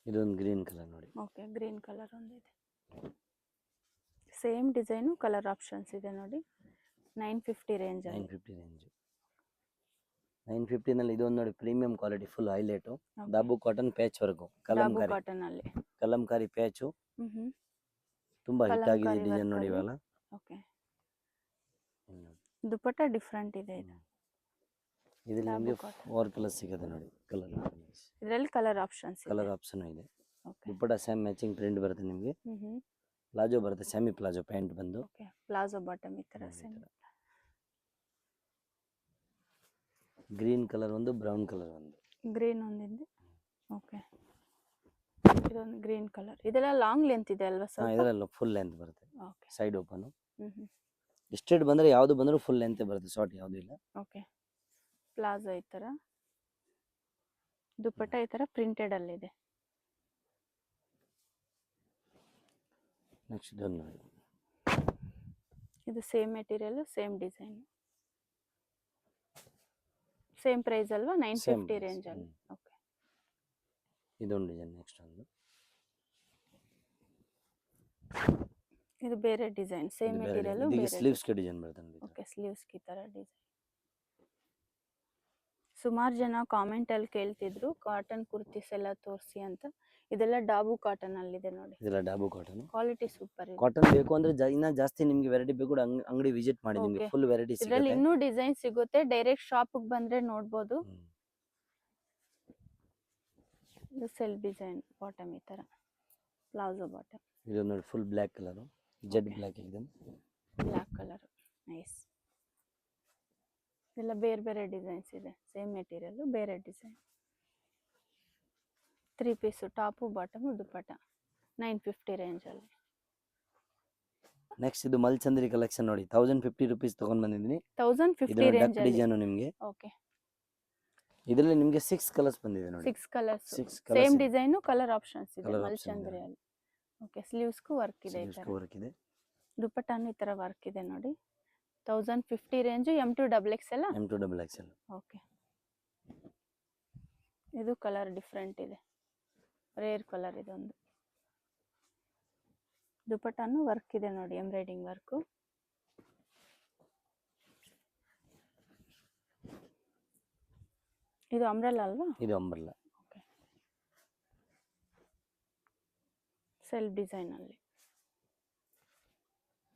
ಇದೊಂದು ಗ್ರೀನ್ ಕಲರ್ ನೋಡಿ. ಓಕೆ. ಗ್ರೀನ್ ಕಲರ್ ಒಂದಿದೆ. ಸೇಮ್ ಡಿಸೈನು, ಕಲರ್ ಆಪ್ಷನ್ಸ್ ಇದೆ ನೋಡಿ. 950 ರೇಂಜ್. 950 ರೇಂಜ್. 950 ಇದೊಂದು ನೋಡಿ premium quality full highlight. Dabu cotton patch work dabu cotton ಅಲ್ಲಿ. ಕಲಂಕಾರಿ ಪ್ಯಾಚು ತುಂಬಾ ಹಿಟ್ ಆಗಿದೆ ಕಲಂಕಾರಿ ಡಿಸೈನ್ work ನೋಡಿ ಅಲ್ಲಿ. ಇವೆಲ್ಲ. ಓಕೆ, ದುಪಟ್ಟ ಡಿಫ್ರೆಂಟ್ ಇದೆ ಇದು. ಇದ್ರಲ್ಲಿ ದಾಬು ನಿಮಗೆ cotton. 4 ಕಲರ್ಸ್ ಸಿಗುತ್ತೆ ನೋಡಿ. ಇದರಲ್ಲಿ ಕಲರ್ ಆಪ್ಷನ್ಸ್ ಇದೆ. ಕಲರ್ ಆಪ್ಷನ್ ಇದೆ. Okay. Dupatta same matching print ಬರುತ್ತೆ ನಿಮಗೆ. ಪ್ಲಾಜೋ ಬರುತ್ತೆ, ಸೆಮಿ ಪ್ಲಾಜೋ ಪ್ಯಾಂಟ್ ಬಂದು. ಓಕೆ, ಪ್ಲಾಜೋ ಬಾಟಮ್ ಈ ತರ ಸೇಮ್. ಗ್ರೀನ್ ಕಲರ್ ಒಂದು, ಬ್ರೌನ್ ಕಲರ್ ಒಂದು. ಗ್ರೀನ್ ಒಂದಿದೆ. ಓಕೆ, ಇದೊಂದು ಗ್ರೀನ್ ಕಲರ್. ಇದೆಲ್ಲ ಲಾಂಗ್ ಲೆಂತ್ ಇದೆ ಅಲ್ವಾ ಸ್ವಲ್ಪ? ಇದರಲ್ಲ ಫುಲ್ ಲೆಂತ್ ಬರುತ್ತೆ. ಓಕೆ. Side open. ಇಸ್ಟೆಡ್ ಬಂದ್ರೆ ಯಾವುದು ಬಂದರೂ ಫುಲ್ ಲೆಂತ್ ಬರುತ್ತೆ, ಶಾರ್ಟ್ ಯಾವುದು ಇಲ್ಲ. ಓಕೆ, ಪ್ಲಾಜೋ ಈ ತರ. ದುಪಟ್ಟ ಈ ತರ ಪ್ರಿಂಟೆಡ್ ಅಲ್ಲಿ ಇದೆ. ನೆಕ್ಸ್ಟ್ ಇದೊಂದು ನೋಡಿ. ಇದು same material, same design, same price ಅಲ್ವಾ? 950 ರೇಂಜ್ ಅಲ್ಲಿ. ಓಕೆ, ಇದೊಂದು ಡಿಸೈನ್. ನೆಕ್ಸ್ಟ್ ಒಂದು ಇದು ಬೇರೆ ಡಿಸೈನ್, ಸೇಮ್ ಮೆಟೀರಿಯಲ್ ಬೇರೆ. ಸ್ಲೀವ್ಸ್ ಗೆ ಡಿಸೈನ್ ಬರುತ್ತೆ ನೋಡಿ. ಓಕೆ, ಸ್ಲೀವ್ಸ್ ಈ ತರ ಡಿಸೈನ್. ಸುಮಾರು ಜನ ಕಾಮೆಂಟ್ ಅಲ್ಲಿ ಕೇಳ್ತಿದ್ರು ಕಾಟನ್ ಕುರ್ತೀಸ್ ಎಲ್ಲ ತೋರಿಸಿ ಅಂತ. ಇದೆಲ್ಲ ಡಾಬು ಕಾಟನ್ ಅಲ್ಲಿ ಇದೆ ನೋಡಿ. ಇದೆಲ್ಲ ಡಾಬು ಕಾಟನ್. ಕ್ವಾಲಿಟಿ ಸೂಪರ್ ಇದೆ. ಕಾಟನ್ ಬೇಕು ಅಂದ್ರೆ ಇನ್ನ ಜಾಸ್ತಿ ನಿಮಗೆ ವೆರೈಟಿ ಬೇಕು ಅಂಗಡಿ ವಿಸಿಟ್ ಮಾಡಿ, ನಿಮಗೆ Okay. ಫುಲ್ ವೆರೈಟಿ ಇದರಲ್ಲಿ ಸಿಗುತ್ತೆ. ಇನ್ನೂ ಡಿಸೈನ್ ಸಿಗುತ್ತೆ, ಡೈರೆಕ್ಟ್ ಶಾಪ್ ಬಂದ್ರೆ ನೋಡ್ಬೋದು. ಇದು ಸೆಲ್ಫ್ ಡಿಸೈನ್ ಬಾಟಮ್ ಈ ತರ, ಪ್ಲಾಜೋ ಬಾಟಮ್. ಇದು ನೋಡಿ full black colour, jet black ಎಕ್ದಮ್. Black colour, nice. ಎಲ್ಲ ಬೇರೆ ಬೇರೆ ಡಿಸೈನ್ಸ್ ಇದೆ, ಸೇಮ್ ಮೆಟೀರಿಯಲ್ ಬೇರೆ design. 3 piece top bottom dupatta 950 range ಅಲ್ಲಿ. ನೆಕ್ಸ್ಟ್ ಇದು ಮಲ್ಚಂದ್ರಿ ಕಲೆಕ್ಷನ್ ನೋಡಿ. 1050 ರುಪೀಸ್ ತಗೊಂಡ್ ಬಂದಿದ್ದೀನಿ. 1050 ರೇಂಜ್ ಅಲ್ಲಿ. ಡಿಸೈನ್ ನಿಮಗೆ. ಓಕೆ, ಇದರಲ್ಲಿ ನಿಮಗೆ 6 ಕಲರ್ಸ್ ಬಂದಿದೆ ನೋಡಿ. 6 colours, 6 same colours design, colour options ಇದೆ Colour option ಮಲ್ಚಂದ್ರಿ ಇದೆ. ಅಲ್ಲಿ. ಓಕೆ, ಸ್ಲೀವ್ಸ್ ಗೂ ವರ್ಕ್ ಇದೆ ಈ ತರ. ವರ್ಕ್ ಇದೆ. ದುಪಟ್ಟಾನು ಈ ತರ ವರ್ಕ್ ಇದೆ ನೋಡಿ. 1050 ರೇಂಜ್, M2XX ಅಲ್ಲ? M2XX. ಓಕೆ, ಇದು ಕಲರ್ ಡಿಫ್ರೆಂಟ್ ಇದೆ, ರೇರ್ ಕಲರ್ ಇದೊಂದು. ದುಪಟ್ಟಾನು ವರ್ಕ್ ಇದೆ ನೋಡಿ, ಎಂಬ್ರಾಯ್ಡಿಂಗ್ ವರ್ಕು. ಇದು ಅಂಬ್ರೆಲಾ ಅಲ್ವಾ? ಇದು ಅಂಬ್ರೆಲಾ. ಓಕೆ, ಸೆಲ್ಫ್ ಡಿಸೈನ್ ಅಲ್ಲಿ.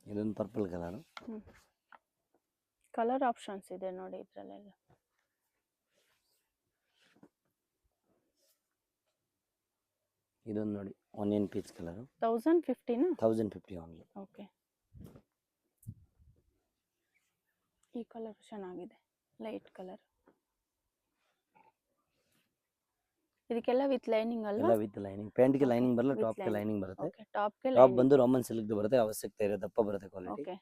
ಇದೊಂದು ಪರ್ಪಲ್ ಕಲರ್. ಕಲರ್ ಆಪ್ಷನ್ಸ್ ಇದೆ ನೋಡಿ ಇದ್ರಲ್ಲೆಲ್ಲ. ಇದೊಂದು ನೋಡಿ ಆನಿಯನ್ ಪೀಚ್ ಕಲರ್. 1050 ನಾ? 1050 ಓನ್ಲಿ. ಓಕೆ, ಈ ಕಲರ್ ಚೆನ್ನಾಗಿದೆ, ಲೈಟ್ ಕಲರ್. ಇದಕ್ಕೆಲ್ಲ ವಿತ್ ಲೈನಿಂಗ್ ಅಲ್ವಾ? ಎಲ್ಲ ವಿತ್ ಲೈನಿಂಗ್. ಪ್ಯಾಂಟ್ ಗೆ ಲೈನಿಂಗ್ ಬರಲ್ಲ, With ಟಾಪ್ ಗೆ lining. ಲೈನಿಂಗ್ ಬರುತ್ತೆ. ಓಕೆ, ಟಾಪ್ ಗೆ ಟಾಪ್ ಲೈನಿಂಗ್. ಬಂದು ರಾಮನ್ ಸಿಲ್ಕ್ ಬರುತ್ತೆ, ಅವಶ್ಯಕತೆ ಇರೋ ದಪ್ಪ ಬರುತ್ತೆ ಕ್ವಾಲಿಟಿ. ಓಕೆ,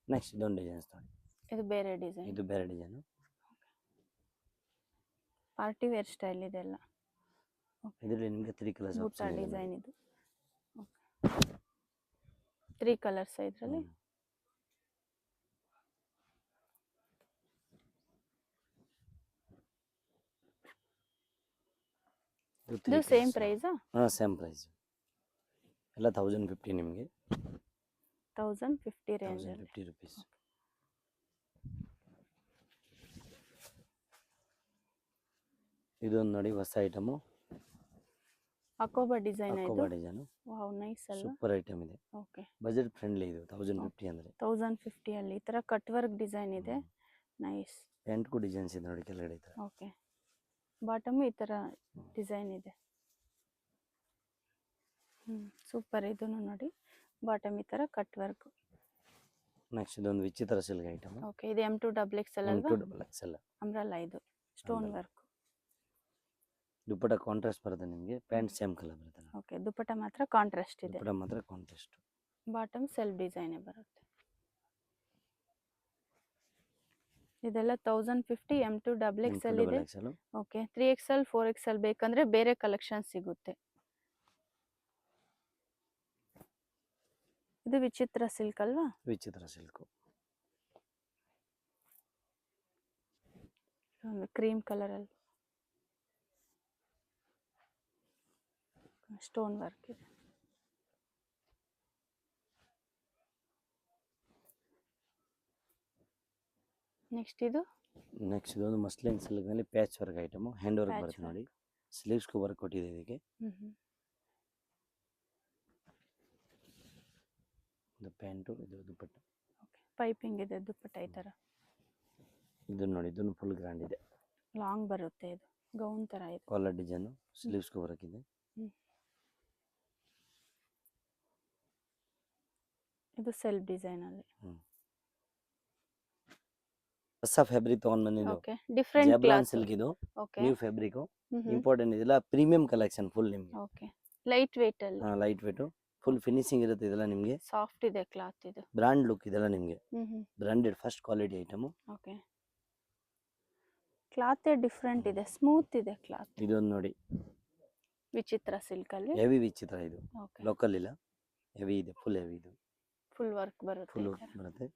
ನೆಕ್ಸ್ಟ್ ಇದೊಂದು ಡಿಸೈನ್ಸ್ ನೋಡಿ. ಇದು ಬೇರೆ ಡಿಸೈನ್, ಇದು ಬೇರೆ ಡಿಸೈನ್. ಪಾರ್ಟಿ ವೇರ್ ಸ್ಟೈಲ್ ಇದೆಲ್ಲ. ಇದರಲ್ಲಿ ನಿಮಗೆ 3 ಕಲರ್ಸ್ ಬೂಟ ಆಪ್ಷನ್ ಇದೆ. ಡಿಸೈನ್ ಇದು. 3 ಕಲರ್ಸ್ ಇದರಲ್ಲಿ. ಇದು ಸೇಮ್ ಪ್ರೈಸಾ? Same price. ಎಲ್ಲ 1050 ನಿಮಗೆ. 1050 ರೇಂಜ್ ಅಲ್ಲಿ. 1050 ರುಪೀಸ್. ಇದೊಂದು ನೋಡಿ ಹೊಸ ಐಟಮು. ಅಕೋಬಾ ಡಿಸೈನ್ ಇದು. ಅಕೋಬಾ ಡಿಸೈನ್. ವಾವ್, ನೈಸ್ ಅಲ್ವಾ? ಸೂಪರ್ ಐಟಮ್ ಇದೆ. ಓಕೆ, ಬಜೆಟ್ ಫ್ರೆಂಡ್ಲಿ ಇದು. 1050 ಅಂದ್ರೆ 1050 ಅಲ್ಲಿ ಈ ತರ ಕಟ್ ವರ್ಕ್ ಡಿಸೈನ್ ಇದೆ, ನೈಸ್. ಪ್ಯಾಂಟ್ಗೂ ಡಿಸೈನ್ಸ್ ಇದೆ ನೋಡಿ ಕೆಳಗಡೆ ಈ ತರ. ಓಕೆ, ಬಾಟಮ್ ಈ ತರ ಡಿಸೈನ್ ಇದೆ. ಸೂಪರ್. ಇದನ್ನು ನೋಡಿ, ಬಾಟಮ್ ಈ ತರ ಕಟ್ ವರ್ಕ್. ನೆಕ್ಸ್ಟ್ ಇದೊಂದು ವಿಚಿತ್ರ ಸಿಲ್ಕ್ ಐಟಮ್. ಓಕೆ, ಇದು M2XX ಅಲ್ವಾ? M2XX. ಅಂಬ್ರೆಲಾ ಇದು, ಸ್ಟೋನ್ ವರ್ಕ್. ದುಪಟ್ಟ ಕಾಂಟ್ರಾಸ್ಟ್ ಬರುತ್ತೆ ನಿಮಗೆ, ಪ್ಯಾಂಟ್ ಸೇಮ್ ಕಲರ್ ಬರುತ್ತೆ. ಓಕೆ, ದುಪಟ್ಟ ಮಾತ್ರ ಕಾಂಟ್ರಾಸ್ಟ್ ಇದೆ. ದುಪಟ್ಟ ಮಾತ್ರ ಕಾಂಟ್ರಾಸ್ಟ್. ಬಾಟಮ್ ಸೆಲ್ಫ್ ಡಿಸೈನ್ ಬರುತ್ತೆ. ಇದೆಲ್ಲ 1050 M2XX ಇದೆ. ಓಕೆ, 3XL 4XL ಬೇಕಂದ್ರೆ ಬೇರೆ ಕಲೆಕ್ಷನ್ ಸಿಗುತ್ತೆ. ಇದು ವಿಚಿತ್ರ ಸಿಲ್ಕ್ ಅಲ್ವಾ? ವಿಚಿತ್ರ ಸಿಲ್ಕ್. ಕ್ರೀಮ್ ಕಲರ್ ಅಲ್ಲಿ ಸ್ಟೋನ್ ವರ್ಕ್ ಇದೆ. ನೆಕ್ಸ್ಟ್ ಇದು ನೆಕ್ಸ್ಟ್ ಇದೊಂದು ಮಸ್ಲಿನ್ ಸಿಲ್ಕ್ನಲ್ಲಿ patch work item, hand work Patch ಬರುತ್ತೆ work. ನೋಡಿ, ಸ್ಲೀವ್ಸ್ಗೂ ವರ್ಕ್ ಕೊಟ್ಟಿದೆ ಇದಕ್ಕೆ. ಇದು ಪ್ಯಾಂಟು, ಇದು ದುಪ್ಪಟ್ಟ. ಪೈಪಿಂಗ್ ಇದೆ ದುಪ್ಪಟ್ಟ ಈ ಥರ ಇದು ನೋಡಿ, ಇದನ್ನು ಫುಲ್ ಗ್ರ್ಯಾಂಡ್ ಇದೆ, ಲಾಂಗ್ ಬರುತ್ತೆ, ಇದು ಗೌನ್ ಥರ ಇದೆ. ಕಾಲರ್ ಡಿಸೈನು, ಸ್ಲೀವ್ಸ್ಗೂ ವರ್ಕ್ ಇದೆ. ಇದು ಸೆಲ್ಫ್ ಡಿಸೈನಲ್ಲಿ. ಹೊಸ ಫ್ಯಾಬ್ರಿಕ್ ತಗೊಂಡ್ ಬಂದಿದ್ದು, ಓಕೆ, ಡಿಫ್ರೆಂಟ್ ಜಬ್ರಾನ್ ಕ್ಲಾತ್. ಸಿಲ್ಕ್ ಇದು, ಓಕೆ, ನ್ಯೂ ಫ್ಯಾಬ್ರಿಕ್, ಇಂಪಾರ್ಟೆಂಟ್ ಇದೆಲ್ಲ ಪ್ರೀಮಿಯಂ ಕಲೆಕ್ಷನ್ ಫುಲ್ ನಿಮಗೆ. ಓಕೆ, ಲೈಟ್ ವೇಟ್ ಅಲ್ಲಿ, ಲೈಟ್ ವೇಟ್, ಫುಲ್ ಫಿನಿಶಿಂಗ್ ಇರುತ್ತೆ ಇದೆಲ್ಲ ನಿಮಗೆ. ಸಾಫ್ಟ್ ಇದೆ ಕ್ಲಾತ್ ಇದು. ಬ್ರಾಂಡ್ ಲುಕ್ ಇದೆಲ್ಲ ನಿಮಗೆ, branded first quality item. Okay, cloth different ಇದೆ, ಸ್ಮೂತ್ ಇದೆ ಕ್ಲಾತ್. ಇದೊಂದು ನೋಡಿ, ವಿಚಿತ್ರ ಸಿಲ್ಕ್ ಅಲ್ಲಿ. ಹೆವಿ ವಿಚಿತ್ರ ಇದು, ಓಕೆ, ಲೋಕಲ್ ಇಲ್ಲ, ಹೆವಿ ಇದೆ, ಫುಲ್ ಹೆವಿ ಇದು, ಫುಲ್ ವರ್ಕ್ ಬರುತ್ತೆ ಫುಲ್ ಈ ಥರ. ಬರುತ್ತೆ.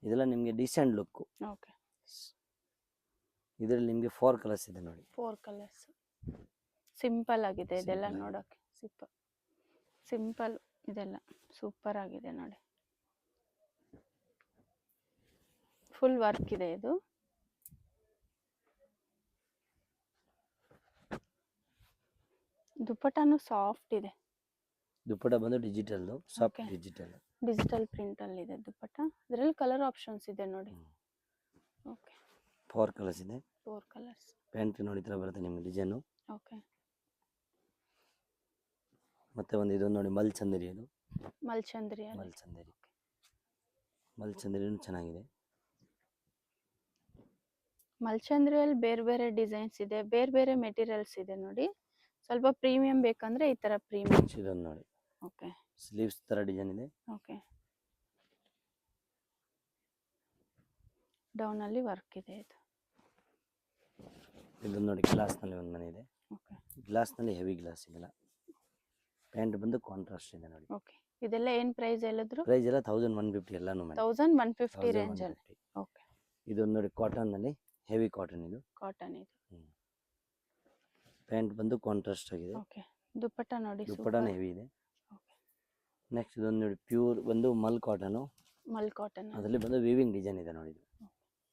ಇದೆಲ್ಲ ನಿಮಗೆ ಡಿಸೆಂಟ್ ಲುಕ್. ಓಕೆ, ಇದರಲ್ಲಿ ನಿಮಗೆ 4 ಕಲರ್ಸ್ ಇದೆ ನೋಡಿ. 4 ಕಲರ್ಸ್. ಸಿಂಪಲ್ ಆಗಿದೆ ಇದೆಲ್ಲ Simple ನೋಡೋಕೆ, ಸಿಂಪಲ್ ಇದೆಲ್ಲ ಸೂಪರ್ ಆಗಿದೆ ನೋಡಿ. ಫುಲ್ ವರ್ಕ್ ಇದೆ ಇದು. ದುಪ್ಪಟ್ಟನು ಸಾಫ್ಟ್ ಇದೆ, ದುಪ್ಪಟ್ಟ ಬಂದು digital, soft Okay. Digital. Digital print ಅಲ್ಲಿ ಇದೆ ದುಪ್ಪಟ್ಟ. ಇದರಲ್ಲಿ ಕಲರ್ ಆಪ್ಷನ್ಸ್ ಇದೆ ನೋಡಿ. ಓಕೆ, 4 ಕಲರ್ಸ್ ಇದೆ. 4 ಕಲರ್ಸ್. ಪ್ಯಾಂಟ್ ನೋಡಿ, ಈ ಥರ ಬರುತ್ತೆ ನಿಮಗೆ ಡಿಸೈನು. ಓಕೆ, ಮತ್ತೆ ಒಂದು ಇದೊಂದು ನೋಡಿ, ಮಲ್ಚಂದರಿ, ಇದು ಮಲ್ಚಂದ್ರಿ ಅಲ್ಲಿ. ಮಲ್ಚಂದರಿ, ಮಲ್ಚಂದರಿನೂ ಚೆನ್ನಾಗಿದೆ. ಮಲ್ಚಂದ್ರಿಯಲ್ಲಿ ಬೇರೆ ಬೇರೆ ಡಿಸೈನ್ಸ್ ಇದೆ, ಬೇರೆ ಬೇರೆ ಮೆಟೀರಿಯಲ್ಸ್ ಇದೆ ನೋಡಿ. ಸ್ವಲ್ಪ ಪ್ರೀಮಿಯಂ ಬೇಕಂದ್ರೆ ಈ ತರ ಪ್ರೀಮಿಯಂ. ಇದೊಂದು ನೋಡಿ, ಓಕೆ, ಸ್ಲೀವ್ಸ್ ತರ ಡಿಸೈನ್ ಇದೆ. ಓಕೆ, ಡೌನ್ ಅಲ್ಲಿ ವರ್ಕ್ ಇದೆ ಇದು. ಇದೊಂದು ನೋಡಿ, ಗ್ಲಾಸ್ ನಲ್ಲಿ ಒಂದು ಮನೆ ಇದೆ, ಓಕೆ, ಗ್ಲಾಸ್ ನಲ್ಲಿ ಹೆವಿ ಗ್ಲಾಸ್ ಇದೆಲ್ಲ. ಪ್ಯಾಂಟ್ ಬಂದು ಕಾಂಟ್ರಾಸ್ಟ್ ಇದೆ ನೋಡಿ. ಓಕೆ, ಇದೆಲ್ಲ ಏನ್ ಪ್ರೈಸ್ ಹೇಳಿದ್ರು? ಪ್ರೈಸ್ ಎಲ್ಲ 1150 ಎಲ್ಲಾನು ಮಾಡಿ. 1150 ರೇಂಜ್ ಅಲ್ಲಿ. 1150. ಓಕೆ, ಇದೊಂದು ನೋಡಿ, ಕಾಟನ್ ನಲ್ಲಿ ಹೆವಿ ಕಾಟನ್ ಇದು. ಕಾಟನ್ ಇದು. ಪ್ಯಾಂಟ್ ಬಂದು ಕಾಂಟ್ರಾಸ್ಟ್ ಆಗಿದೆ. ಓಕೆ, ದುಪ್ಪಟ್ಟ ನೋಡಿ, ದುಪ್ಪಟ್ಟನ ಹೆವಿ ಇದೆ. ಓಕೆ, ನೆಕ್ಸ್ಟ್ ಇದೊಂದು ನೋಡಿ, ಪ್ಯೂರ್ ಬಂದು ಮಲ್ ಕಾಟನ್, ಮಲ್ ಕಾಟನ್. ಅದರಲ್ಲಿ ಬಂದು ವೀವಿಂಗ್ ಡಿಸೈನ್ ಇದೆ ನೋಡಿ. ಇದು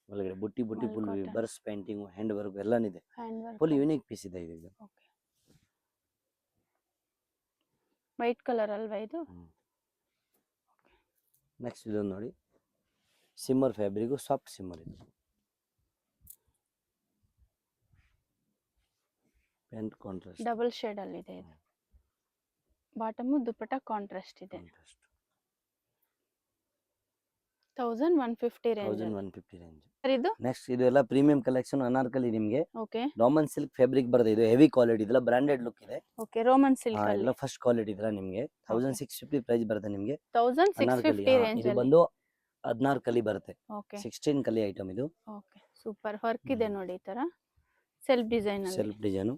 ಒಳಗಡೆ ಬುಟ್ಟಿ ಬುಟ್ಟಿ mul full cotton. Birds painting, hand work ಎಲ್ಲಾನಿದೆ, hand work. Full unique piece ಇದೆ ಇದು. ಓಕೆ, ವೈಟ್ ಕಲರ್ ಅಲ್ವಾ ಇದು? ನೆಕ್ಸ್ಟ್ ಇದೊಂದು ನೋಡಿ, ಸಿಮ್ಮರ್ ಫ್ಯಾಬ್ರಿಕ್, ಸಾಫ್ಟ್ ಸಿಮ್ಮರ್ ಇದು. ಪ್ಯಾಂಟ್ ಕಾಂಟ್ರಾಸ್ಟ್, ಡಬಲ್ ಶೇಡ್ ಅಲ್ಲಿ ಇದೆ ಇದು. ಬಾಟಮ್ ದುಪ್ಪಟ್ಟ ಕಾಂಟ್ರಾಸ್ಟ್ ಇದೆ. 1150 ರೇಂಜ್. 1150 ರೇಂಜ್. ಇದು ನೆಕ್ಸ್ಟ್ ಇದು ಎಲ್ಲ ಪ್ರೀಮಿಯಂ ಕಲೆಕ್ಷನ್, ಅನಾರ್ಕಲಿ ನಿಮಗೆ ಓಕೆ, ರಾಮನ್ ಸಿಲ್ಕ್ ಫ್ಯಾಬ್ರಿಕ್ ಬರುತ್ತೆ. ಇದು ಹೆವಿ ಕ್ವಾಲಿಟಿ, ಇದೆಲ್ಲ ಬ್ರಾಂಡೆಡ್ ಲುಕ್ ಇದೆ. ಓಕೆ, ರೋಮನ್ ಸಿಲ್ಕ್ ಅಲ್ಲಿ ಎಲ್ಲ ಫಸ್ಟ್ ಕ್ವಾಲಿಟಿ ಇದೆಲ್ಲ ನಿಮಗೆ 1650 ಪ್ರೈಸ್ ಬರುತ್ತೆ ನಿಮಗೆ. 1650 ರೇಂಜ್ ಇದು ಅಲ್ಲಿ. ಬಂದು 16 ಕಲಿ ಬರುತ್ತೆ, ಓಕೆ, 16 ಕಲಿ ಐಟಮ್ ಇದು. ಓಕೆ, ಸೂಪರ್ ವರ್ಕ್ ಇದೆ ನೋಡಿ ಈ ತರ ಸೆಲ್ಫ್ ಡಿಸೈನ್ ಅಲ್ಲಿ. Self design,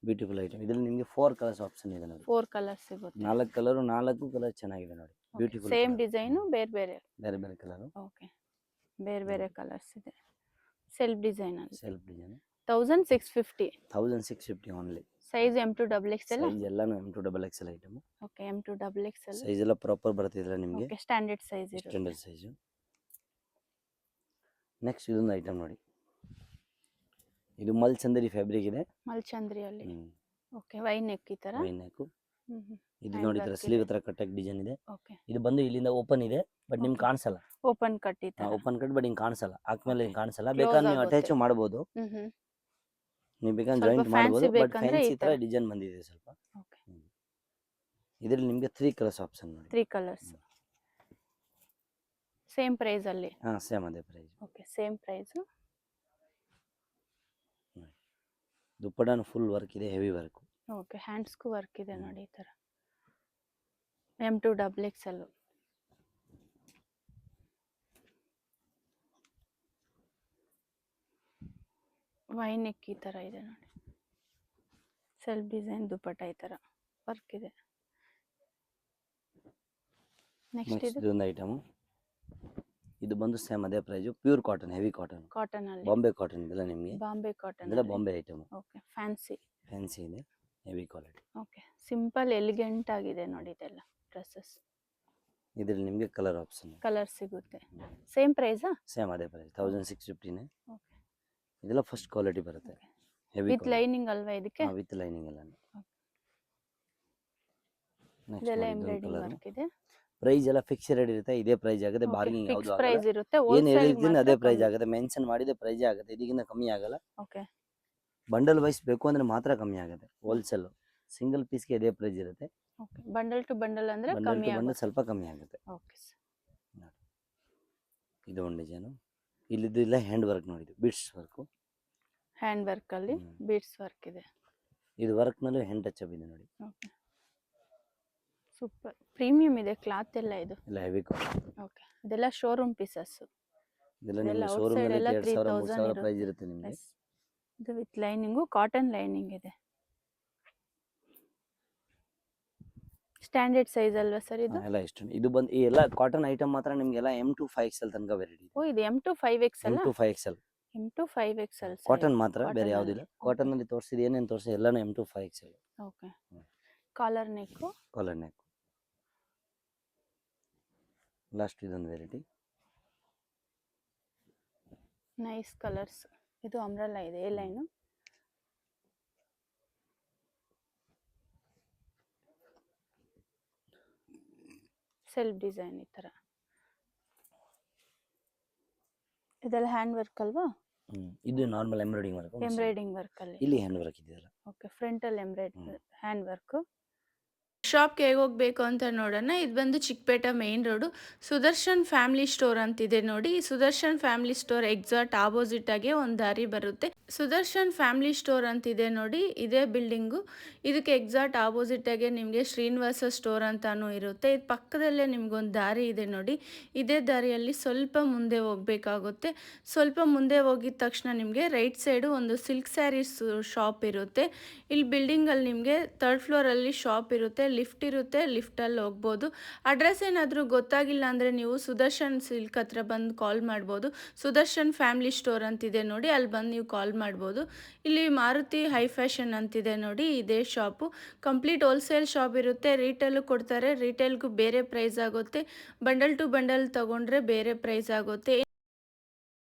beautiful item. ಇದರಲ್ಲಿ ನಿಮಗೆ 4 ಕಲರ್ಸ್ ಆಪ್ಷನ್ ಇದೆ ನೋಡಿ. 4 ಕಲರ್ಸ್ ಸಿಗುತ್ತೆ. 4 ಕಲರ್ ಚೆನ್ನಾಗಿದೆ ನೋಡಿ, ಬ್ಯೂಟಿಫುಲ್. ಸೇಮ್ ಡಿಸೈನು ಬೇರೆ ಬೇರೆ. ಬೇರೆ ಬೇರೆ ಕಲರ್. ಓಕೆ, ಬೇರೆ ಬೇರೆ ಕಲರ್ಸ್ ಇದೆ ಸೆಲ್ಫ್ ಡಿಸೈನ್ ಅಲ್ಲಿ. Self design 1650. 1650 only. Size M2 XXL. Size ಎಲ್ಲಾನು M2 XXL item. Okay, M2 XXL. Size ಎಲ್ಲ ಪ್ರಾಪರ್ ಬರ್ತಿದ್ರೆ ನಿಮಗೆ. ಓಕೆ, ಸ್ಟ್ಯಾಂಡರ್ಡ್ ಸೈಜ್ ಇರುತ್ತೆ. Standard size. ನೆಕ್ಸ್ಟ್ ಇದೊಂದು ಐಟಮ್ ನೋಡಿ, ಇದು ಮಲ್ಚಂದರಿ ಫ್ಯಾಬ್ರಿಕ್ ಇದೆ. ಮಲ್ಚಂದ್ರಿ ಅಲ್ಲಿ. ಓಕೆ, ವೈ ನೆಕ್ ಈ ತರ. V neck. ಇದು Hand ನೋಡಿ, work ತರ ಇದೆ. ಸ್ಲೀವ್ ಹತ್ರ ಕಟ್ಟಕ್ ಡಿಸೈನ್ ಇದೆ. ಓಕೆ, ಇದು ಬಂದು ಇಲ್ಲಿಂದ ಓಪನ್ ಇದೆ, ಬಟ್ ನಿಮ್ಗೆ Okay. ಕಾಣಿಸಲ್ಲ. ಓಪನ್ ಕಟ್ ಈ ತರ. ಓಪನ್ ಕಟ್, ಬಟ್ ಹಿಂಗ್ ಕಾಣಿಸಲ್ಲ, ಹಾಕ್ಮೇಲೆ ಹಿಂಗ್ ಕಾಣಿಸಲ್ಲ. Close ಬೇಕಾದ್ರೆ ನೀವು ಆಗುತ್ತೆ. ಅಟ್ಯಾಚ್ ಮಾಡಬಹುದು, ನೀವು ಬೇಕಾದ್ರೆ ಸ್ವಲ್ಪ ಜಾಯಿಂಟ್ fancy ಮಾಡಬಹುದು, ಬಟ್ ಬೇಕಂದ್ರೆ ಫ್ಯಾನ್ಸಿ ಈ ತರ ತರ. ಡಿಸೈನ್ ಬಂದಿದೆ ಸ್ವಲ್ಪ. ಓಕೆ, ಇದರಲ್ಲಿ ನಿಮಗೆ 3 ಕಲರ್ಸ್ ಆಪ್ಷನ್ ನೋಡಿ. 3 ಕಲರ್ಸ್. ಸೇಮ್ ಪ್ರೈಸ್ ಅಲ್ಲಿ. ಸೇಮ್ ಅದೇ ಪ್ರೈಸ್. Okay, same price. ದುಪ್ಪಡಾನು ಫುಲ್ ವರ್ಕ್ ಇದೆ, ಹೆವಿ ವರ್ಕ್. ಓಕೆ, ಹ್ಯಾಂಡ್ಸ್ಗೂ ವರ್ಕ್ ಇದೆ ನೋಡಿ ಈ ತರ. M2 XXL. ವೈ ನೆಕ್ ಈ ತರ ಇದೆ ನೋಡಿ, ಸೆಲ್ಫ್ ಡಿಸೈನ್ ದುಪ್ಪಟ್ಟ ಈ ತರ ವರ್ಕ್ ಇದೆ. ನೆಕ್ಸ್ಟ್ ಇದು ಇದೊಂದು ಐಟಮ್, ಇದು ಬಂದು ಸೇಮ್ ಅದೇ price, pure cotton, heavy cotton, cotton ಅಲ್ಲಿ. ಬಾಂಬೆ ಕಾಟನ್ ಇದೆಲ್ಲ ನಿಮಗೆ. ಬಾಂಬೆ ಕಾಟನ್. ಇದೆಲ್ಲ Bombay item. Okay, fancy. Fancy ಇದೆ, heavy quality. Okay, simple elegant ಆಗಿದೆ ನೋಡಿ ಇದೆಲ್ಲ ಡ್ರೆಸ್ಸಸ್. ಇದ್ರಲ್ಲಿ ನಿಮಗೆ ಕಲರ್ ಆಪ್ಷನ್ ಕಲರ್ ಸಿಗುತ್ತೆ. ಸೇಮ್ ಪ್ರೈಸಾ? ಸೇಮ್ ಅದೇ ಪ್ರೈಸ್ 1650ನೇ. ಓಕೆ. ಇದೆಲ್ಲ ಫಸ್ಟ್ ಕ್ವಾಲಿಟಿ ಬರುತ್ತೆ, ಹೆವಿ ವಿತ್ ಲೈನಿಂಗ್ ಅಲ್ವಾ ಇದಕ್ಕೆ? ವಿತ್ ಲೈನಿಂಗ್ ಎಲ್ಲ. ಇದೆಲ್ಲ ನೆಕ್ಸ್ಟ್ ಎಂಬ್ರಾಯ್ಡಿಂಗ್ ಕಲರ್. ವರ್ಕ್ ಇದೆ. ಪ್ರೈಸ್ ಎಲ್ಲ ಫಿಕ್ಸ್ ರೇಟ್ ಇರುತ್ತೆ, ಇದೇ ಪ್ರೈಸ್ ಆಗುತ್ತೆ, ಬಾರ್ಗಿಂಗ್ ಫಿಕ್ಸ್ ಯಾವುದು ಪ್ರೈಸ್ ಆಗಲ್ಲ. ಇರುತ್ತೆ. ಏನು ಹೋಲ್ಸೇಲ್ ಹೇಳಿದ್ದೀನಿ ಅದೇ ಪ್ರೈಸ್ ಆಗುತ್ತೆ, ಮೆನ್ಷನ್ ಮಾಡಿದ ಪ್ರೈಸ್ ಆಗುತ್ತೆ, ಇದಕ್ಕಿಂತ ಕಮ್ಮಿ ಆಗಲ್ಲ. ಓಕೆ. ಬಂಡಲ್ ವೈಸ್ ಬೇಕು ಅಂದ್ರೆ ಮಾತ್ರ ಕಮ್ಮಿ ಆಗುತ್ತೆ. ಹೋಲ್ಸೇಲ್ ಸಿಂಗಲ್ ಪೀಸ್ಗೆ ಇದೇ ಪ್ರೈಸ್ ಇರುತ್ತೆ, ಓಕೆ. ಬಂಡಲ್ ಟು ಬಂಡಲ್ ಅಂದ್ರೆ ಬಂಡಲ್ ಕಮ್ಮಿ ಟು ಬಂಡಲ್ ಆಗುತ್ತೆ. ಸ್ವಲ್ಪ ಕಮ್ಮಿ ಆಗುತ್ತೆ. Okay sir. ಇದು ಒಂದು ಡಿಸೈನು. ಇಲ್ಲಿದ್ದು ಇಲ್ಲ ಹ್ಯಾಂಡ್ ವರ್ಕ್ ನೋಡಿದ್ದು, ಬೀಡ್ಸ್ ವರ್ಕು. ಹ್ಯಾಂಡ್ ವರ್ಕ್ ಅಲ್ಲಿ ಬೀಡ್ಸ್ ವರ್ಕ್ ಇದೆ. ಇದು ವರ್ಕ್ ನಲ್ಲಿ ಹ್ಯಾಂಡ್ ಟಚ್ ಅಪ್ ಇದೆ ನೋಡಿ. ಓಕೆ. ಸೂಪರ್ ಪ್ರೀಮಿಯಂ ಇದೆ ಕ್ಲಾತ್ ಎಲ್ಲ ಇದು. ಇಲ್ಲ ಹೆವಿ ಕ್ವಾಲಿಟಿ. ಓಕೆ. ಇದೆಲ್ಲ ಶೋರೂಮ್ ಪೀಸಸ್. ಇದೆಲ್ಲ ಇದೆಲ್ಲ ನಿಮಗೆ outside ಶೋರೂಮ್ ನಲ್ಲಿ ಎಲ್ಲ 2000 3000 3000 ಪ್ರೈಸ್ ಇರುತ್ತೆ ನಿಮಗೆ. ಇದು ವಿತ್ ಲೈನಿಂಗು, ಕಾಟನ್ ಲೈನಿಂಗ್ ಇದೆ. ಸ್ಟ್ಯಾಂಡರ್ಡ್ ಸೈಜ್ ಅಲ್ವಾ ಸರ್ ಇದು? ಎಲ್ಲ ಇಷ್ಟು ಇದು ಬಂದು ಈ ಎಲ್ಲ ಕಾಟನ್ ಐಟಮ್ ಮಾತ್ರ ನಿಮಗೆಲ್ಲ M to 5XL ತನಕ ವೆರೈಟಿ ಇದೆ. ಓ ಇದು M to 5X M ಅಲ್ಲ? to 5XL M to 5XL cotton ಮಾತ್ರ, ಬೇರೆ Cotton ಯಾವುದಿಲ್ಲ. ಅಲ್ಲಿ. ಕಾಟನ್ ನಲ್ಲಿ ತೋರಿಸಿದ ಏನೇನು ತೋರಿಸಿ ಎಲ್ಲಾನು M to 5XL. Okay. Collar neck. Collar neck. Last ಇದೊಂದು ವೆರೈಟಿ. Nice colours. ಇದು ಅಂಬ್ರೆಲಾ ಇದೆ, ಎ ಲೈನು. ಸೆಲ್ಫ್ ಡಿಸೈನ್ ಈ ತರ. ಇದೆಲ್ಲ ಹ್ಯಾಂಡ್ ವರ್ಕ್ ಅಲ್ವಾ? ಇದು normal embroidering work. Embroidering work ಅಲ್ಲಿ. ಇಲ್ಲಿ ಹ್ಯಾಂಡ್ ವರ್ಕ್ ಇದೆಯಲ್ಲ. ಓಕೆ. ಫ್ರಂಟ್ ಅಲ್ಲಿ ಹ್ಯಾಂಡ್ ವರ್ಕ್. ಶಾಪ್ಗೆ ಹೇಗೆ ಹೋಗ್ಬೇಕು ಅಂತ ನೋಡೋಣ. ಇದು ಬಂದು Chickpete main road, Sudarshan family store ಅಂತಿದೆ ನೋಡಿ. ಈ Sudarshan family store exact opposite ಆಗಿ ಒಂದು ದಾರಿ ಬರುತ್ತೆ. ಸುದರ್ಶನ್ ಫ್ಯಾಮಿಲಿ ಸ್ಟೋರ್ ಅಂತಿದೆ ನೋಡಿ, ಇದೇ ಬಿಲ್ಡಿಂಗು. ಇದಕ್ಕೆ ಎಕ್ಸಾಕ್ಟ್ ಆಪೋಸಿಟ್ ಆಗಿ ನಿಮಗೆ ಶ್ರೀನಿವಾಸ ಸ್ಟೋರ್ ಅಂತಾನೂ ಇರುತ್ತೆ. ಇದು ಪಕ್ಕದಲ್ಲೇ ನಿಮ್ಗೊಂದು ದಾರಿ ಇದೆ ನೋಡಿ. ಇದೇ ದಾರಿಯಲ್ಲಿ ಸ್ವಲ್ಪ ಮುಂದೆ ಹೋಗ್ಬೇಕಾಗುತ್ತೆ. ಸ್ವಲ್ಪ ಮುಂದೆ ಹೋಗಿದ ತಕ್ಷಣ ನಿಮಗೆ ರೈಟ್ ಸೈಡು ಒಂದು ಸಿಲ್ಕ್ ಸ್ಯಾರೀಸ್ ಶಾಪ್ ಇರುತ್ತೆ. ಇಲ್ಲಿ ಬಿಲ್ಡಿಂಗಲ್ಲಿ ನಿಮಗೆ 3rd ಫ್ಲೋರಲ್ಲಿ ಶಾಪ್ ಇರುತ್ತೆ, ಲಿಫ್ಟ್ ಇರುತ್ತೆ, ಲಿಫ್ಟಲ್ಲಿ ಹೋಗ್ಬೋದು. ಅಡ್ರೆಸ್ ಏನಾದರೂ ಗೊತ್ತಾಗಿಲ್ಲ ಅಂದರೆ ನೀವು ಸುದರ್ಶನ್ ಸಿಲ್ಕ್ ಹತ್ರ ಬಂದು ಕಾಲ್ ಮಾಡ್ಬೋದು. ಸುದರ್ಶನ್ ಫ್ಯಾಮಿಲಿ ಸ್ಟೋರ್ ಅಂತಿದೆ ನೋಡಿ, ಅಲ್ಲಿ ಬಂದು ನೀವು ಕಾಲ್ ಮಾಡ್ಬೋದು. ಇಲ್ಲಿ ಮಾರುತಿ ಹೈ ಫ್ಯಾಷನ್ ಅಂತಿದೆ ನೋಡಿ, ಇದೇ ಶಾಪು. ಕಂಪ್ಲೀಟ್ ಹೋಲ್ಸೇಲ್ ಶಾಪ್ ಇರುತ್ತೆ, ರೀಟೇಲು ಕೊಡ್ತಾರೆ. ರೀಟೇಲ್ಗೂ ಬೇರೆ ಪ್ರೈಸ್ ಆಗುತ್ತೆ, ಬಂಡಲ್ ಟು ಬಂಡಲ್ ತೊಗೊಂಡ್ರೆ ಬೇರೆ ಪ್ರೈಸ್ ಆಗುತ್ತೆ.